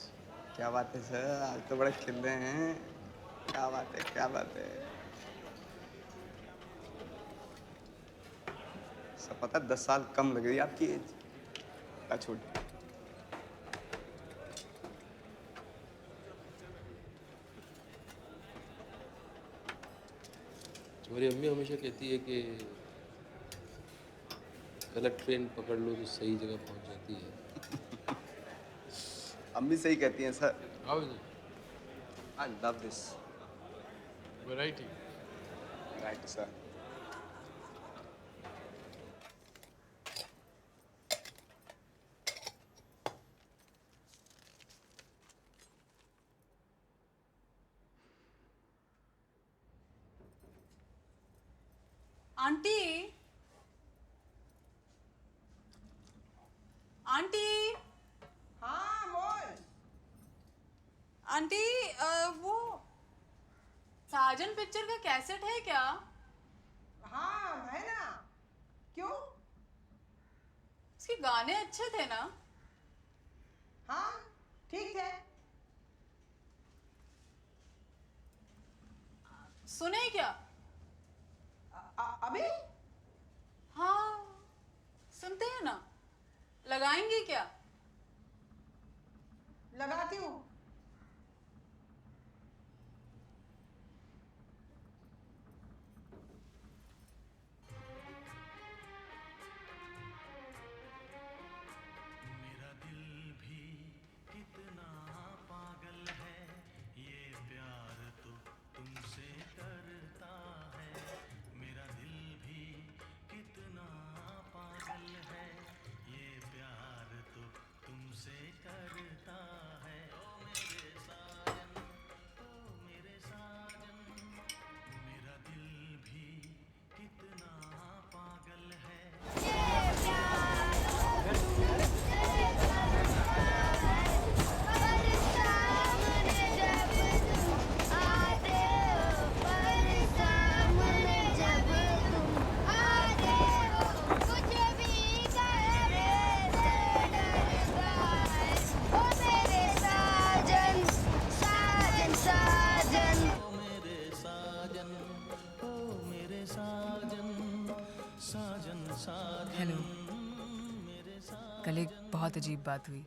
क्या बात है सर, आज तो बड़े खिल रहे हैं। क्या बात है, क्या बात है। सब पता 10 साल कम लग रही है आपकी एज। क्या छोटी। तुम्हारी अम्मी हमेशा कहती है कि गलत ट्रेन पकड़ लो तो सही जगह पहुंच जाती है। अम्मी सही कहती हैं sir. How is it? I love this. Variety. Right, sir. Aunty, aunty, हाँ बोल। आंटी वो साजन पिक्चर का कैसेट है क्या? हाँ है ना। क्यों? उसके गाने अच्छे थे ना? हाँ ठीक है। सुने क्या? अभी? हाँ सुनते हैं ना। लगाएंगे क्या? लगाती हूँ। हेलो। कल एक बहुत अजीब बात हुई।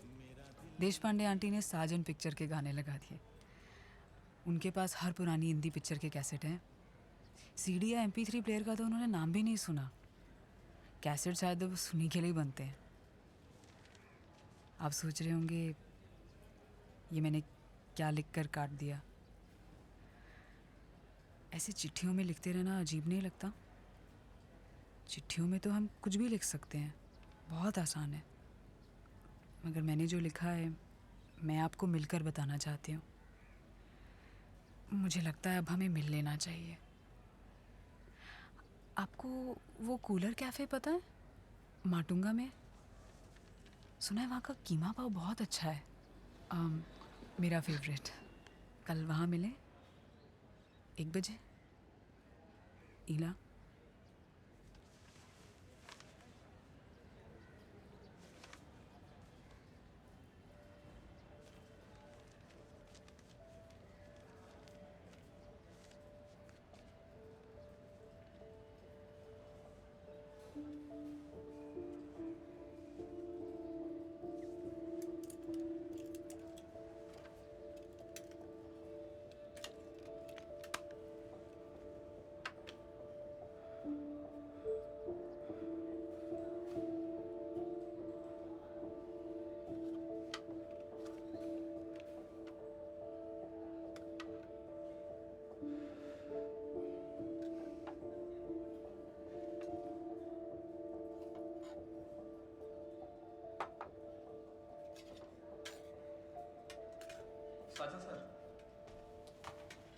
देश पांडे आंटी ने साजन पिक्चर के गाने लगा दिए। उनके पास हर पुरानी हिंदी पिक्चर के कैसेट हैं। सीडी या MP3 प्लेयर का तो उन्होंने नाम भी नहीं सुना। कैसेट शायद वो सुनी के लिए बनते हैं। आप सोच रहे होंगे ये मैंने क्या लिख कर काट दिया। ऐसे चिट्ठियों में लिखते रहना अजीब नहीं लगता? चिट्ठियों में तो हम कुछ भी लिख सकते हैं, बहुत आसान है। मगर मैंने जो लिखा है मैं आपको मिलकर बताना चाहती हूँ। मुझे लगता है अब हमें मिल लेना चाहिए। आपको वो कूलर कैफ़े पता है माटुंगा में? सुना है वहाँ का कीमा पाव बहुत अच्छा है। मेरा फेवरेट। कल वहाँ मिलें 1 बजे। Ila.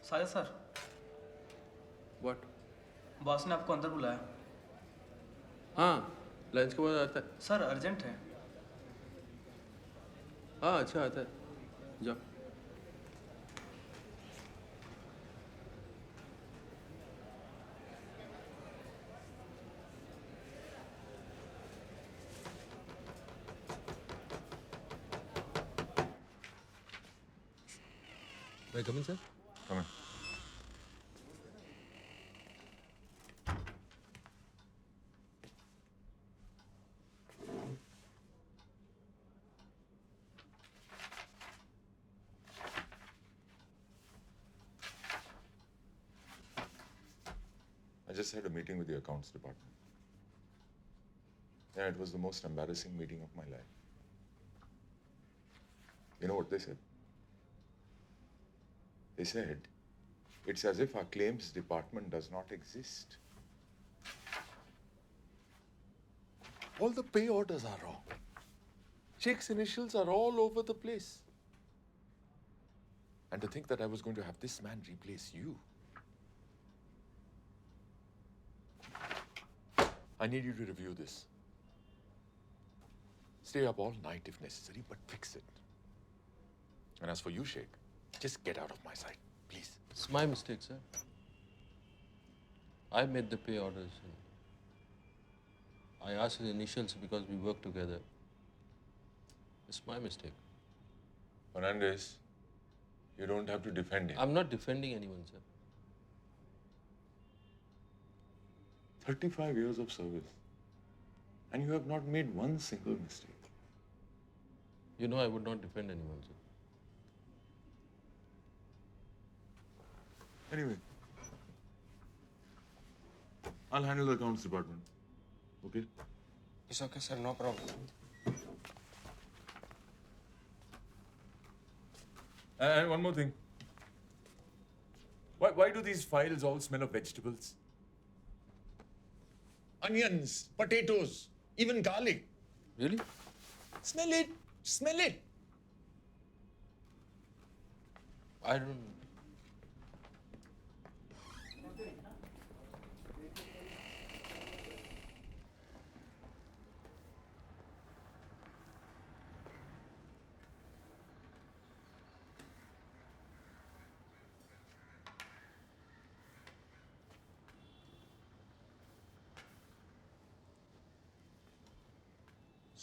Sajid sir, What? Boss ने आपको अंदर बुलाया। हाँ, लंच के बाद आता है। सर अर्जेंट है। हाँ, अच्छा आता है। जाओ। May I come in, sir? Come in. I just had a meeting with the accounts department. Yeah, it was the most embarrassing meeting of my life. You know what they said? They said, it's as if our claims department does not exist. All the pay orders are wrong. Sheikh's initials are all over the place. And to think that I was going to have this man replace you. I need you to review this. Stay up all night if necessary, but fix it. And as for you, Sheikh, just get out of my sight, please. It's my mistake, sir. I made the pay orders. I asked his initials because we work together. It's my mistake. Fernandez, you don't have to defend him. I'm not defending anyone, sir. 35 years of service. And you have not made one single mistake. You know I would not defend anyone, sir. Anyway, I'll handle the accounts department. Okay? It's okay, sir. No problem. And one more thing. Why do these files all smell of vegetables? Onions, potatoes, even garlic. Really? Smell it. Smell it. I don't.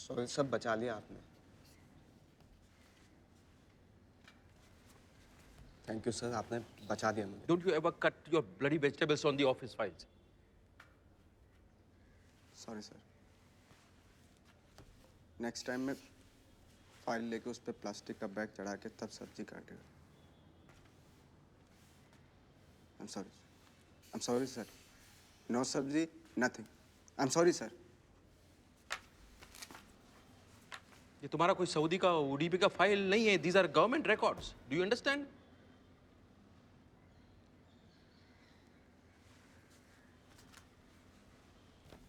Sohail सब बचा लिया आपने। Thank you sir, आपने बचा दिया मुझे। Don't you ever cut your bloody vegetables on the office files? Sorry sir. Next time मैं file लेके उस पर प्लास्टिक का बैग चढ़ा के तब सब्जी काटेगा। I'm sorry, sir. No सब्जी, nothing. I'm sorry, sir. ये तुम्हारा कोई सऊदी का ओडीपी का फाइल नहीं है. These are government records. Do you understand?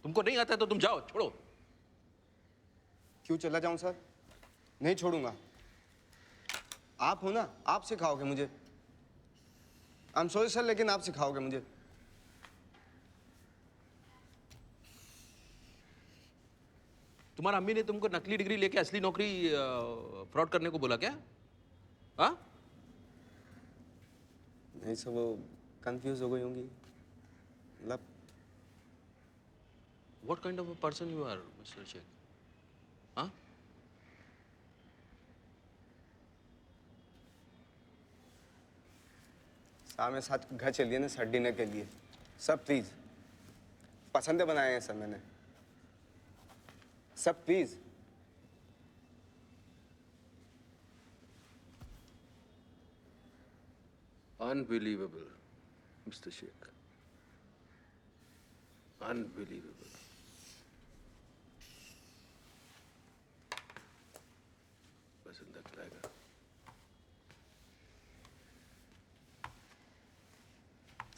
तुमको नहीं आता है तो तुम जाओ, छोड़ो. क्यों चला जाऊं सर? नहीं छोड़ूंगा. आप हो ना, आप सिखाओगे मुझे. I'm sorry सर, लेकिन आप सिखाओगे मुझे. तुम्हारा अम्मी ने तुमको नकली डिग्री लेके असली नौकरी फ्रॉड करने को बोला क्या? हाँ? नहीं सर, वो कंफ्यूज हो गई होंगी. मतलब What kind of a person you are, Mr. Sheikh? हाँ? साहब मेरे साथ घर चलिए ना सर, डिनर के लिए. सब प्लीज. पसंद बनाए हैं सर मैंने. सब please. Unbelievable, Mr. Sheikh. Unbelievable. पसंद कराएगा.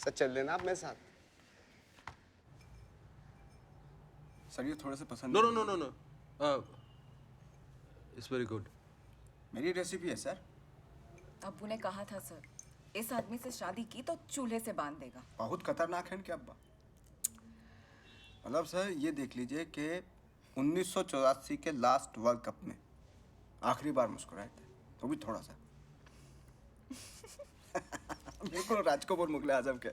सर चल लेना आप मेरे साथ. सर ये थोड़ा सा पसंद. No. It's very good. मेरी रेसिपी है सर. अब्बू ने कहा था सर, इस आदमी से शादी की तो चूल्हे से बांध देगा। बहुत खतरनाक है इनके अब्बा। मतलब सर ये देख लीजिए कि 1984 के लास्ट वर्ल्ड कप में आखिरी बार मुस्कुराए थे, तो भी थोड़ा सा। बिल्कुल राज कपूर मुगले आजम के।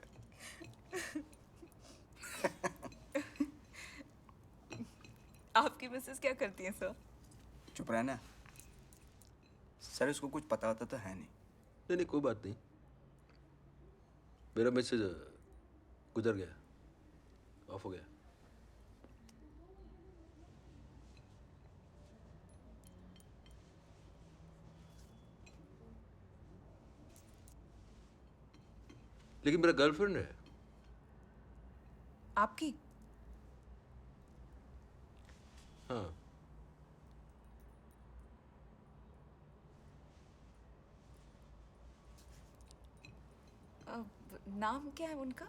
आपकी मिसेस क्या करती हैं सर? चुप रहना सर, इसको कुछ पता होता तो है नहीं। नहीं नहीं, कोई बात नहीं। मेरा मैसेज गुजर गया, ऑफ हो गया। लेकिन मेरा गर्लफ्रेंड है। आपकी? हाँ। नाम क्या है उनका?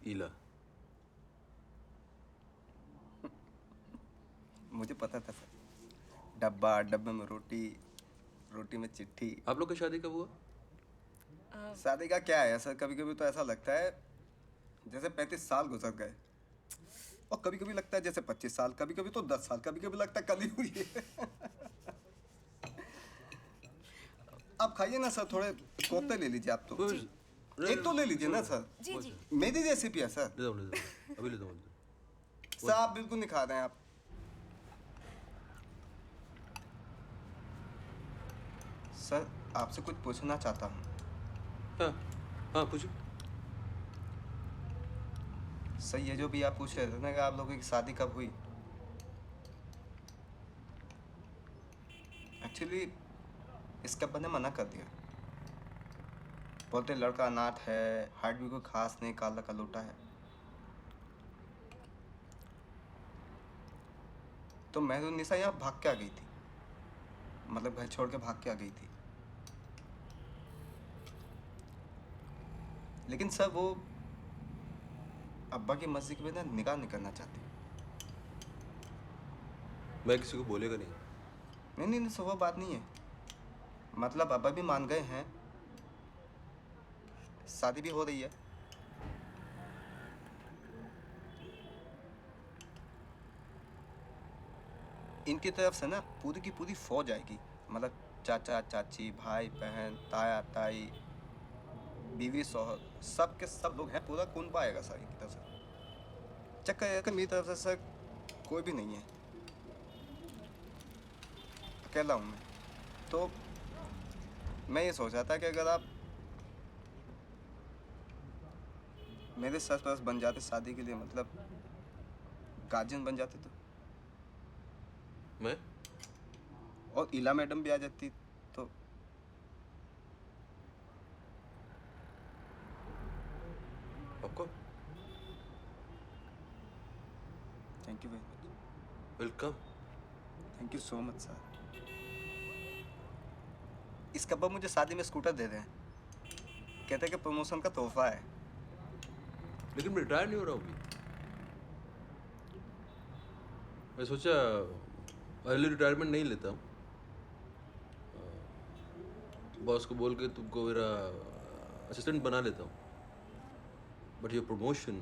ईला। मुझे पता था सर। डब्बा, डब्बे में रोटी, रोटी में चिट्ठी। आप लोग की शादी कब हुआ? शादी का क्या है सर, कभी कभी तो ऐसा लगता है जैसे 35 साल गुजर गए, और कभी कभी लगता है जैसे 25 साल, कभी कभी तो 10 साल, कभी कभी लगता है कल ही हुई है। आप खाइए ना सर, थोड़े कोफ्ते ले लीजिए आप तो। एक तो ले लीजिए ना सर। जी जी। मेरी रेसिपी है सर। ले दो, अभी ले दो। सर आप बिल्कुल नहीं खा रहे हैं आप। सर आपसे कुछ पूछना चाहता हूँ। हाँ हाँ, पूछो। सर ये जो भी आप पूछ रहे थे ना कि आप लोगों की शादी कब हुई, एक्चुअली इसके अब्बा ने मना कर दिया। बोलते लड़का अनाथ है, हाइट भी कोई खास नहीं, काला का लोटा है। तो मेहरुन्निसा यहाँ भाग के आ गई थी, मतलब घर छोड़ के भाग के आ गई थी। लेकिन सर वो अब्बा की मर्जी के बिना निकाह नहीं करना चाहती। मैं किसी को बोलेगा नहीं। नहीं नहीं नहीं सर, वो बात नहीं है। मतलब अब्बा भी मान गए हैं, शादी भी हो रही है। इनकी तरफ से ना पूरी की पूरी फौज आएगी, मतलब चाचा चाची, भाई बहन, ताया ताई, बीवी शौहर, सब के सब लोग हैं। पूरा कुनबा आएगा सर इनकी तरफ से। चक्कर है कि मेरी तरफ से सर कोई भी नहीं है, अकेला हूँ मैं। तो मैं ये सोच रहा था कि अगर आप मेरे सरपरस्त बन जाते शादी के लिए, मतलब गार्जियन बन जाते तो। मैं? और इला मैडम भी आ जाती तो। आपको? Thank you very much. Welcome. Thank you so much sir. इसके अब्बा मुझे शादी में स्कूटर दे रहे हैं, कहते हैं कि प्रमोशन का तोहफा है। लेकिन मैं रिटायर नहीं हो रहा हूँ अभी। मैं सोचा अर्ली रिटायरमेंट नहीं लेता हूँ। बॉस को बोल के तुमको मेरा असिस्टेंट बना लेता हूँ। बट ये promotion.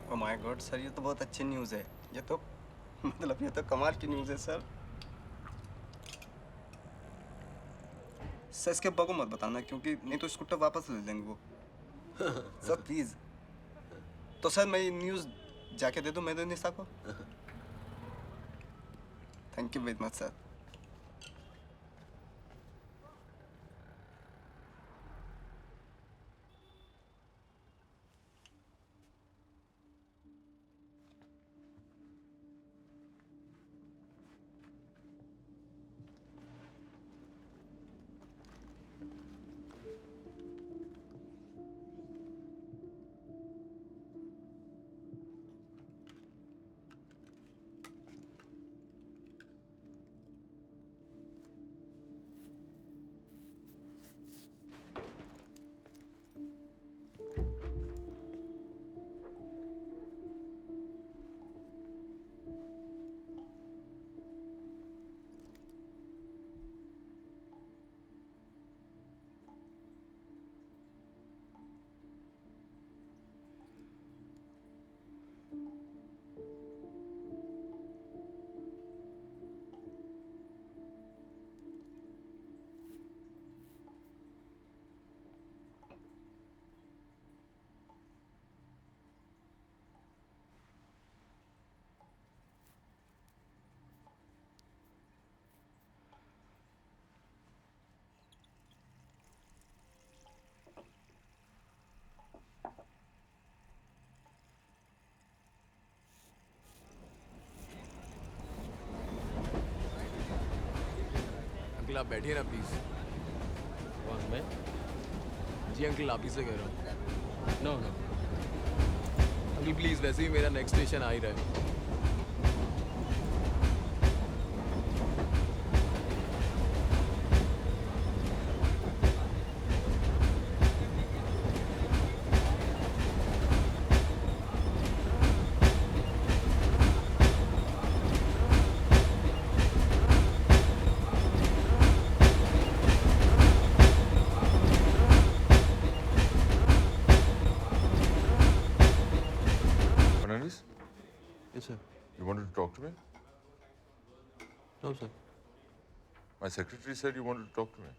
Oh my God sir, ये तो बहुत अच्छी न्यूज़ है। ये तो मतलब ये तो कमाल की न्यूज़ है सर। सर इसके अब्बा को मत बताना, क्योंकि नहीं तो स्कूटर वापस ले लेंगे वो। Sir please. तो सर मैं ये न्यूज़ जाके दे दूं मेहरुन्निसा को? Thank you very much sir. Uncle आप बैठिए ना प्लीज। कौन मैं? जी अंकल आप ही से कह रहा हूँ। No no. अंकल प्लीज, वैसे ही मेरा नेक्स्ट स्टेशन आ ही रहा है। Fernandez, Yes, sir. you wanted to talk to me? No, sir. My secretary said you wanted to talk to me.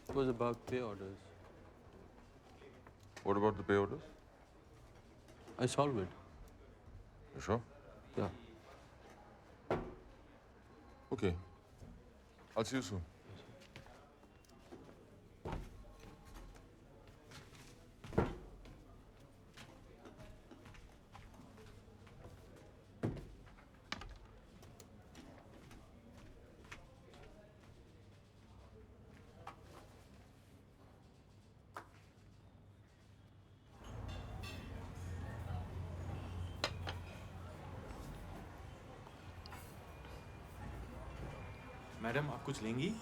It was about pay orders. What about the pay orders? I solved it. You sure? Yeah. Okay. I'll see you soon. Madam आप कुछ लेंगी?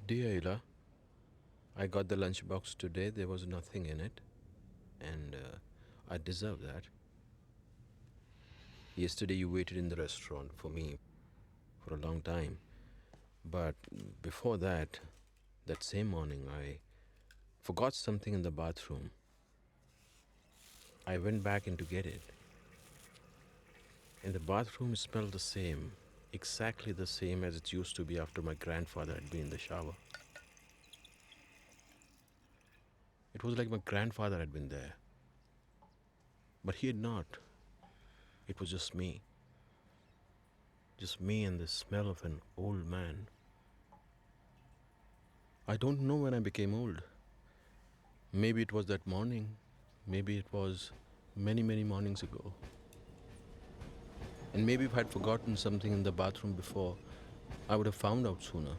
Dear Ila, I got the lunchbox today. There was nothing in it, and I deserve that. Yesterday you waited in the restaurant for me for a long time, but before that, that same morning I forgot something in the bathroom. I went back in to get it. And the bathroom smelled the same, exactly the same as it used to be after my grandfather had been in the shower. It was like my grandfather had been there. But he had not. It was just me. Just me and the smell of an old man. I don't know when I became old. Maybe it was that morning. Maybe it was many, many mornings ago. And maybe if I'd forgotten something in the bathroom before, I would have found out sooner.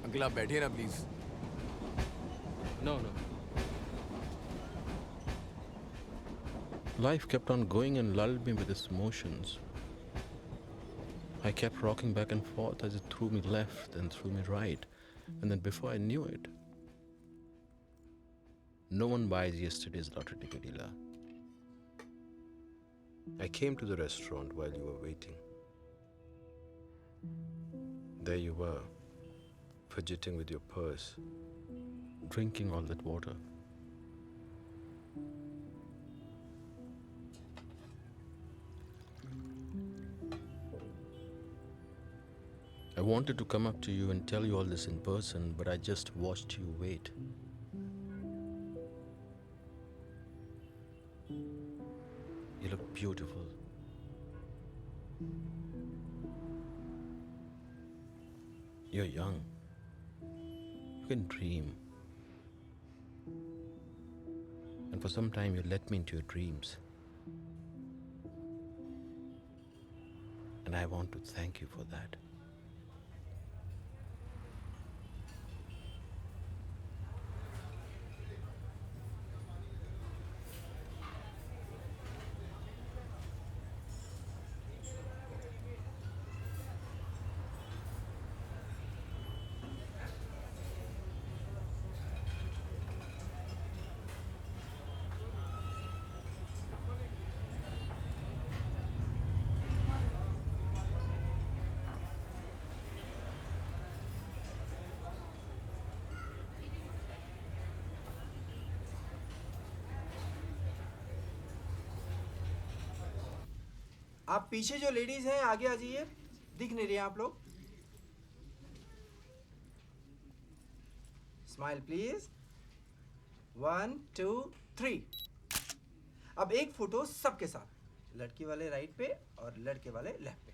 Uncle आप बैठिए ना please. No, no. Life kept on going and lulled me with its motions. I kept rocking back and forth as it threw me left and threw me right. And then before I knew it, no one buys yesterday's lottery ticket, Ila. I came to the restaurant while you were waiting. There you were, fidgeting with your purse, drinking all that water. I wanted to come up to you and tell you all this in person, but I just watched you wait. You look beautiful. You're young. You can dream. And for some time you let me into your dreams. And I want to thank you for that. आप पीछे जो ladies हैं आगे आ जाइए, दिख नहीं रही हैं आप लोग। Smile please. 1 2 3। अब एक फोटो सबके साथ, लड़की वाले राइट पे और लड़के वाले लेफ्ट पे।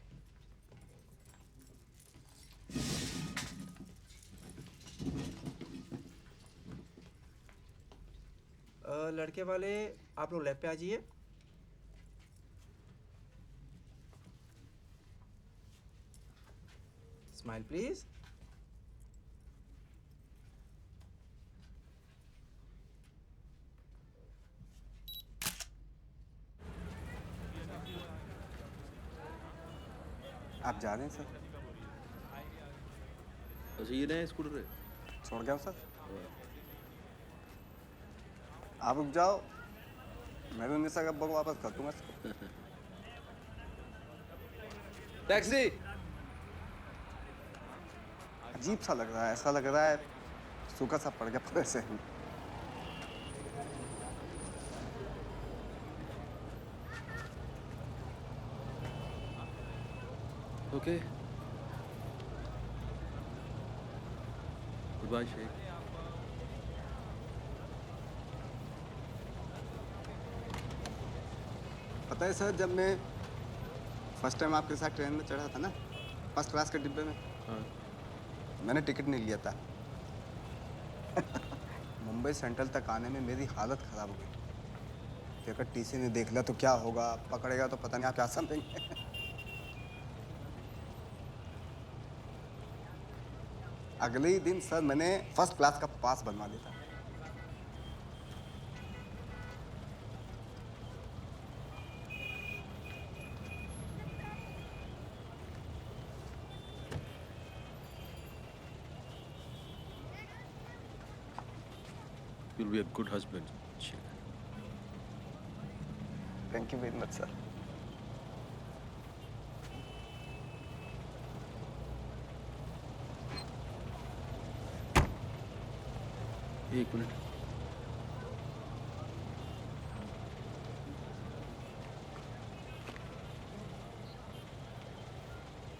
लड़के वाले आप लोग लेफ्ट पे आ जाइए। Smile, please. आप जा रहे हैं सर? अच्छा ये नया स्कूटर है? छोड़ गया हूँ सर। आप रुक जाओ, मैं भी निशा का बग वापस कर दूंगा। टैक्सी। अजीब सा लग रहा है, ऐसा लग रहा है सूखा सा पड़ गया पूरे से। ओके। Good bye Sheikh. पता है सर, जब मैं फर्स्ट टाइम आपके साथ ट्रेन में चढ़ा था ना, फर्स्ट क्लास के डिब्बे में, हाँ। मैंने टिकट नहीं लिया था। मुंबई सेंट्रल तक आने में मेरी हालत खराब हो गई कि अगर टीसी ने देख लिया तो क्या होगा, पकड़ेगा तो पता नहीं आप क्या समझेंगे। अगले ही दिन सर मैंने फर्स्ट क्लास का पास बनवा लिया था। You'll be a good husband, Sheikh. Thank you very much, sir. एक मिनट।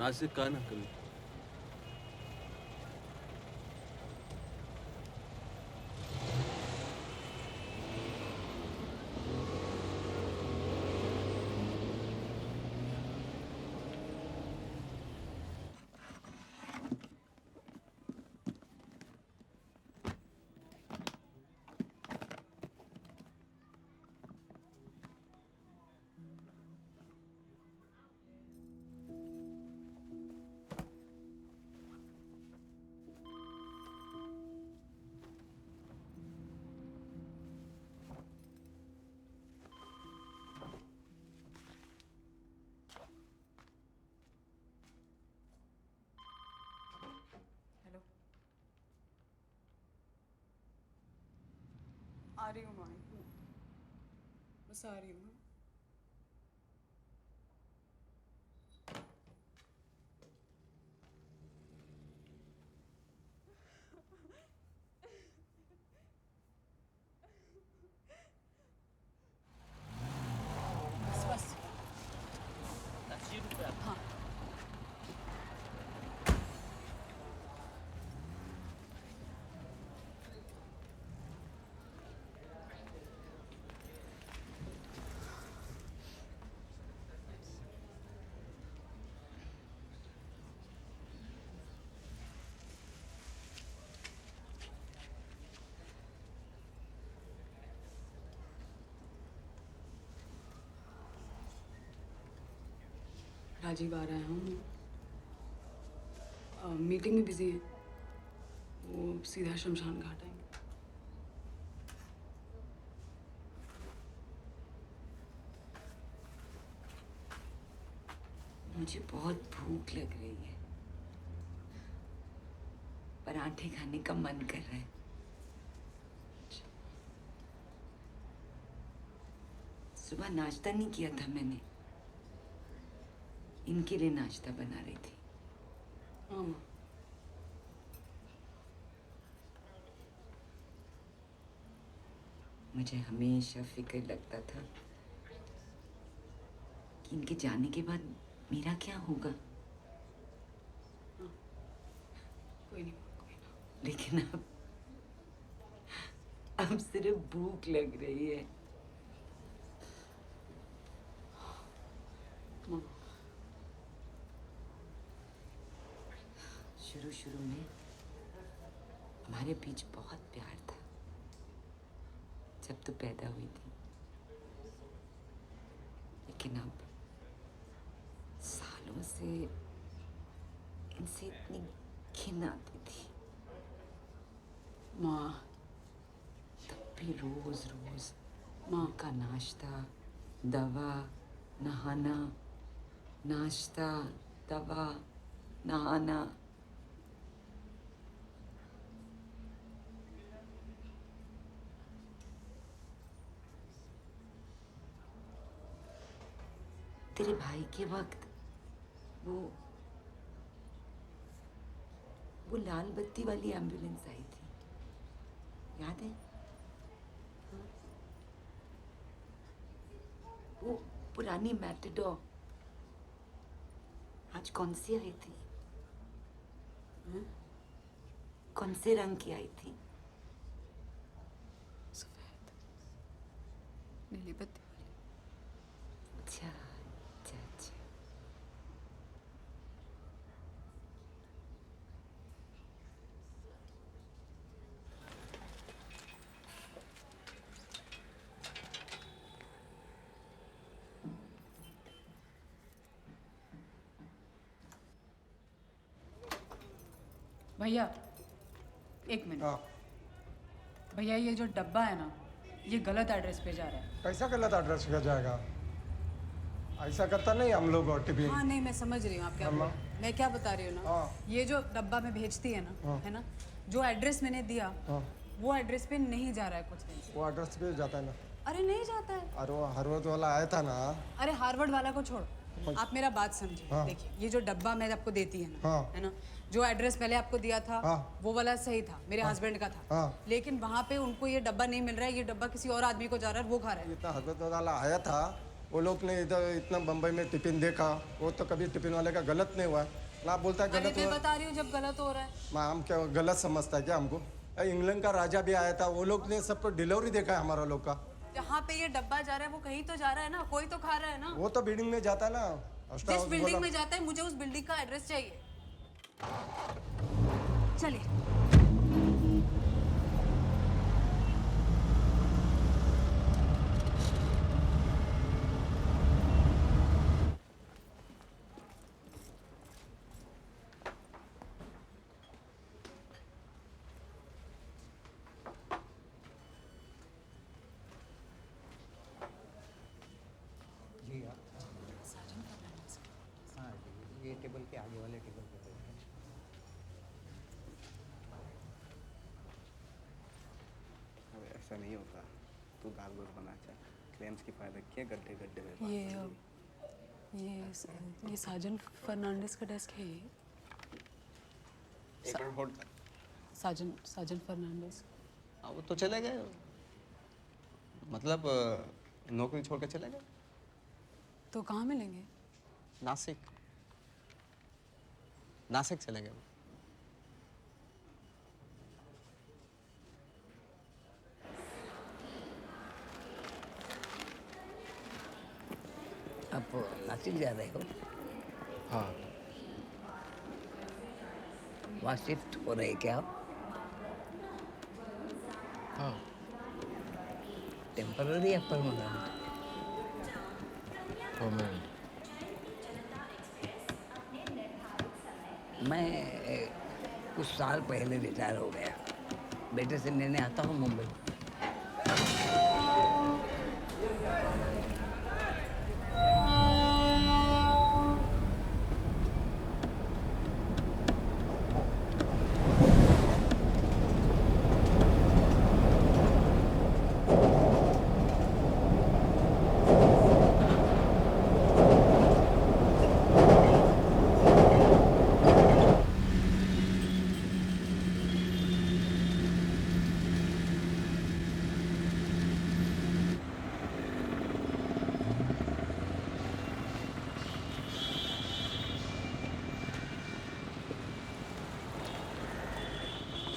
नासिक का ना कभी। आ रही हूँ माँ, बस आ रही हूँ। बस बस। हाँ। अजीब आ रहा है। हम मीटिंग में बिजी हैं, वो सीधा शमशान घाट आएंगे। मुझे बहुत भूख लग रही है, पराठे खाने का मन कर रहा है। सुबह नाश्ता नहीं किया था मैंने, इनके लिए नाश्ता बना रही थी। मुझे हमेशा फिक्र लगता था कि इनके जाने के बाद मेरा क्या होगा। कोई नहीं। लेकिन अब सिर्फ भूख लग रही है। शुरू में हमारे बीच बहुत प्यार था, जब तू पैदा हुई थी। लेकिन अब सालों से इनसे इतनी घिन आती थी। माँ, तब भी रोज माँ का नाश्ता, दवा, नहाना, नाश्ता, दवा, नहाना। तेरे भाई के वक्त वो लाल बत्ती वाली एम्बुलेंस आई थी, याद है? वो पुरानी मैटेडोर आज कौन सी आई थी? कौन से रंग की आई थी? सफेद, नीली बत्ती वाली। अच्छा। भैया एक मिनट। भैया ये जो डब्बा है ना, ये गलत एड्रेस पे जा रहा है। कैसा गलत एड्रेस पे जाएगा? ऐसा करता नहीं हम लोग और टिफिन। हाँ नहीं, मैं समझ रही हूँ आप क्या बोल रहे हैं। मैं क्या बता रही हूँ ना, ये जो डब्बा में भेजती है ना, है ना, जो एड्रेस मैंने दिया वो एड्रेस पे नहीं जा रहा है कुछ दिन से। वो एड्रेस पे जाता है ना? अरे नहीं जाता है। अरे वो हार्वर्ड वाला आया था ना। अरे हार्वर्ड वाला को छोड़, आप मेरा बात समझिए। देखिए ये जो डब्बा मैं आपको देती है ना, है ना, जो एड्रेस पहले आपको दिया था वो वाला सही था, मेरे हस्बैंड का था। लेकिन वहाँ पे उनको ये डब्बा नहीं मिल रहा है, ये डब्बा किसी और आदमी को जा रहा है, वो खा रहा है। इतना हार्वर्ड वाला आया था, वो लोग ने इधर इतना बम्बई में टिफिन देखा, वो तो कभी टिफिन वाले का गलत नहीं हुआ ना, बोलता है गलत हुआ। मैं बता रही हूँ जब गलत हो रहा है। हम क्या गलत समझता है क्या हमको? इंग्लैंड का राजा भी आया था, वो लोग ने सबको डिलीवरी देखा है हमारा लोग का। जहाँ पे ये डब्बा जा रहा है वो कहीं तो जा रहा है ना, कोई तो खा रहा है ना। वो तो बिल्डिंग में जाता है ना। जिस बिल्डिंग में जाता है, मुझे उस बिल्डिंग का एड्रेस चाहिए। चलिए। ये टेबल के आगे वाले टेबल पे बैठे। अबे ऐसा नहीं होता, तू दाल गोल बना चाह, क्लेम्स की फायदा क्या गड्ढे गड्ढे में। ये साजन फर्नांडिस का डेस्क है। ये एक मिनट होल्ड कर। साजन फर्नांडिस। हाँ वो तो चले गए, मतलब नौकरी छोड़ के चले गए। तो कहाँ मिलेंगे? नासिक चले गए। आप नासिक जा रहे हो? हाँ। वहाँ शिफ्ट हो रहे क्या आप? हाँ। टेम्पररी या परमानेंट? परमानेंट। मैं कुछ साल पहले रिटायर हो गया। बेटे से लेने आता हूँ मुंबई।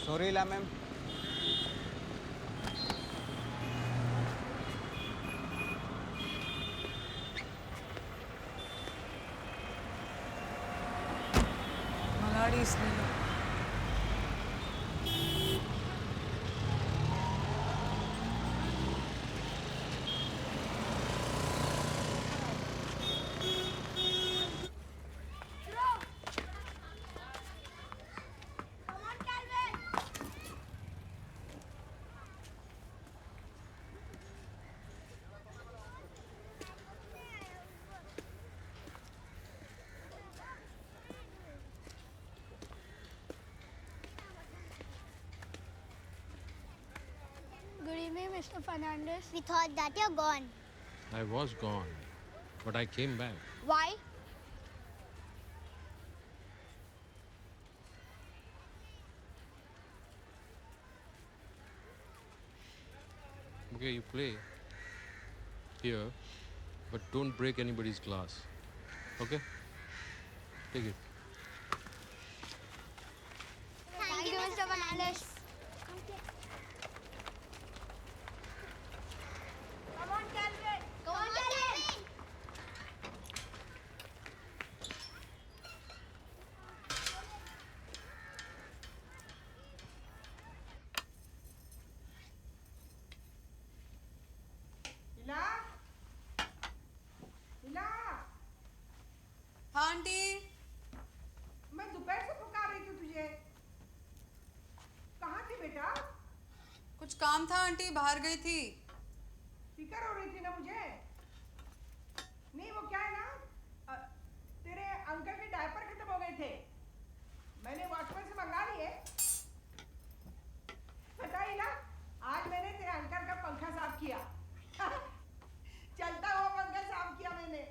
सॉरी ला मैम। मलाड़ी इसलिए लो। Good evening, Mr. Fernandez. We thought that you're gone. I was gone, but I came back. Why? Okay, you play here, but don't break anybody's glass. Okay? Take it. Thank you, Mr. Fernandez. Come on, Calvin. Come on, Calvin. हिला हिला। हाँ aunty. मैं दोपहर से पुकार रही थी तुझे। कहाँ थी बेटा? कुछ काम था आंटी, बाहर गई थी। फिक्र हो रही थी ना मुझे। नहीं वो क्या है ना, तेरे अंकल के डायपर खत्म हो गए थे। मैंने वॉचमैन से मंगा लिए। पता ही ना, आज मैंने तेरे अंकल का पंखा साफ किया। चलता हुआ पंखा साफ किया मैंने।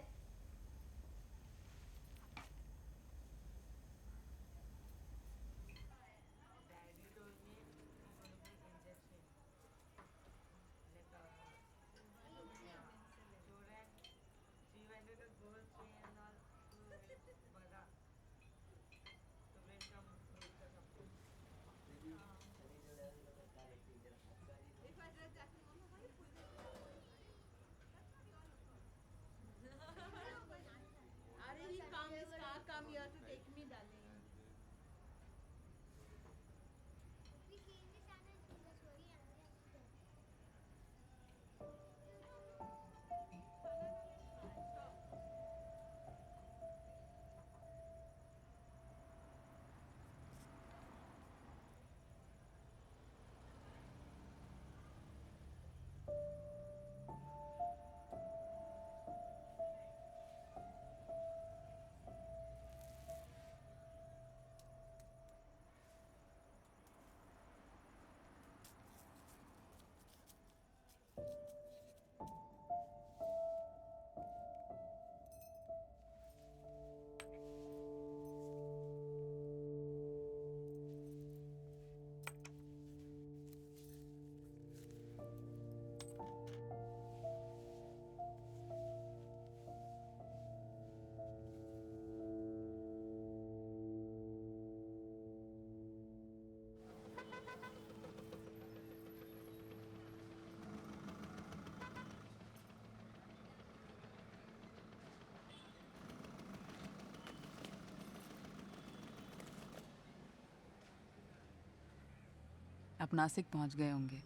आप नासिक पहुंच गए होंगे।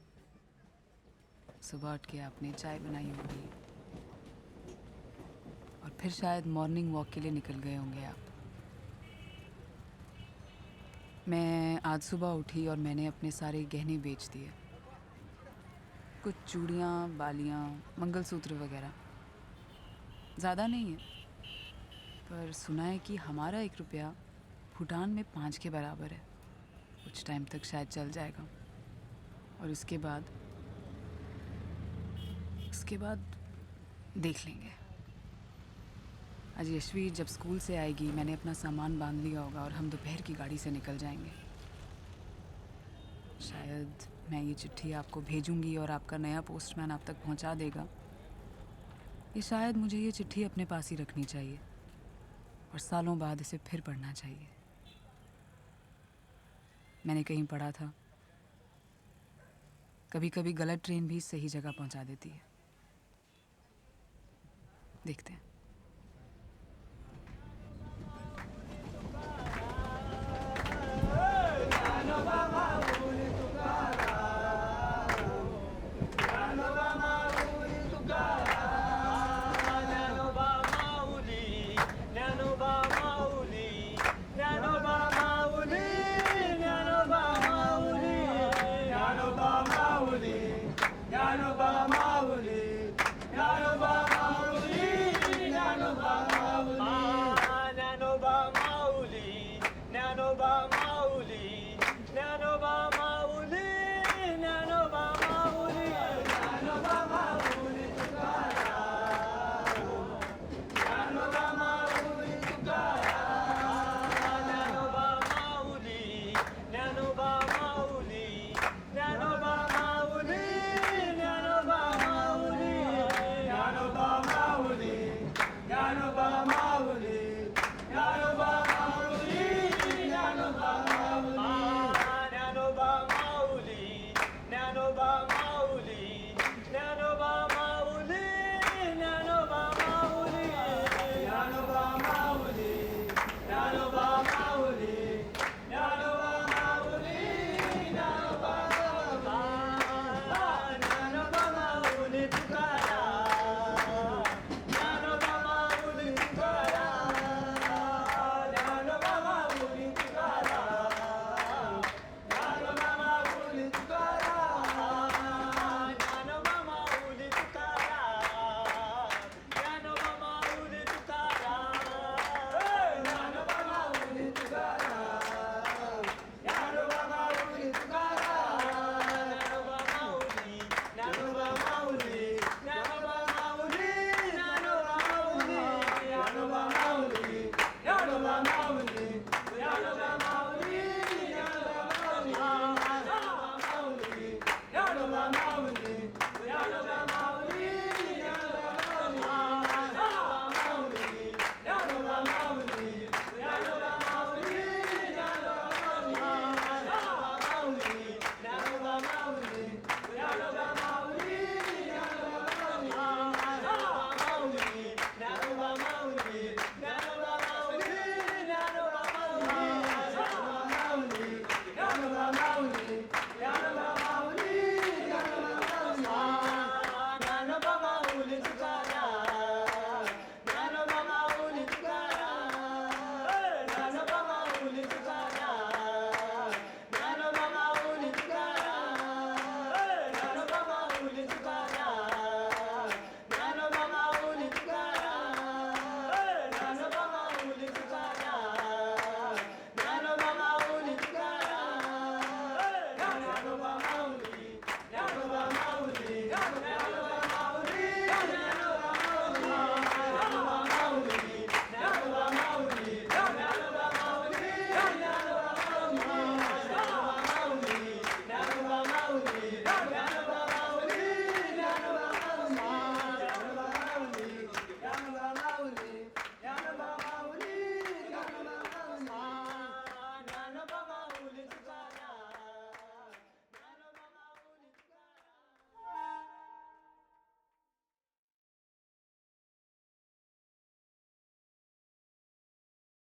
सुबह उठ के आपने चाय बनाई होगी और फिर शायद मॉर्निंग वॉक के लिए निकल गए होंगे आप। मैं आज सुबह उठी और मैंने अपने सारे गहने बेच दिए। कुछ चूड़ियाँ, बालियाँ, मंगलसूत्र वगैरह। ज़्यादा नहीं है, पर सुना है कि हमारा 1 रुपया भूटान में 5 के बराबर है। कुछ टाइम तक शायद चल जाएगा, और उसके बाद देख लेंगे। आज यशवी जब स्कूल से आएगी, मैंने अपना सामान बांध लिया होगा और हम दोपहर की गाड़ी से निकल जाएंगे। शायद मैं ये चिट्ठी आपको भेजूंगी और आपका नया पोस्टमैन आप तक पहुंचा देगा। ये शायद मुझे ये चिट्ठी अपने पास ही रखनी चाहिए और सालों बाद इसे फिर पढ़ना चाहिए। मैंने कहीं पढ़ा था, कभी कभी गलत ट्रेन भी सही जगह पहुंचा देती है। देखते हैं। Nanoba